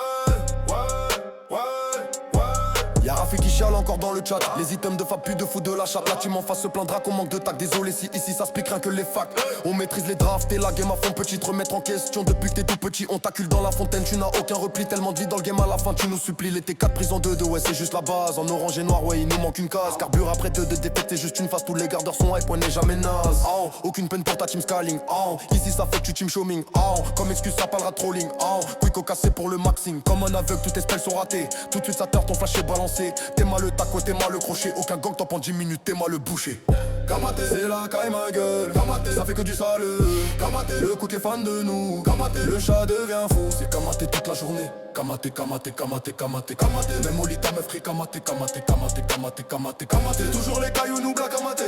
Y'a Rafi qui chiale encore dans le chat. Les items de Fab plus de fou de la chatte. La team en face se plaindra qu'on manque de tac. Désolé si ici ça se pique rien que les facs. On maîtrise les drafts et la game à fond petit. Te remettre en question depuis que t'es tout petit. On t'accule dans la fontaine, tu n'as aucun repli. Tellement de vie dans le game à la fin tu nous supplies. Les T4 pris en 2-2 ouais c'est juste la base. En orange et noir ouais il nous manque une case. Carbure après 2 de défaite c'est juste une phase. Tous les gardeurs sont hype, on n'est jamais naze. Oh, aucune peine pour ta team scaling. Oh, ici ça fait que tu team showing. Oh, comme excuse ça parlera trolling. Oh, quick au cassé pour le maxing. Comme un aveugle toutes tes spells sont ratés. Tout de suite ça ton flash est balancé. T'es mal le taco, t'es mal le crochet. Aucun gang top en 10 minutes, t'es mal le boucher. Kamaté, c'est la caille ma gueule. Kamaté, ça fait que du sale. Kamaté, le cook est fan de nous. Kamaté, le chat devient fou. C'est Kamaté toute la journée. Kamaté, kamaté, kamaté, kamaté, kamaté. Même au lit ta meuf crie Kamaté, kamaté, kamaté, kamaté, kamaté, kamaté. Toujours les cailloux nous black Kamaté.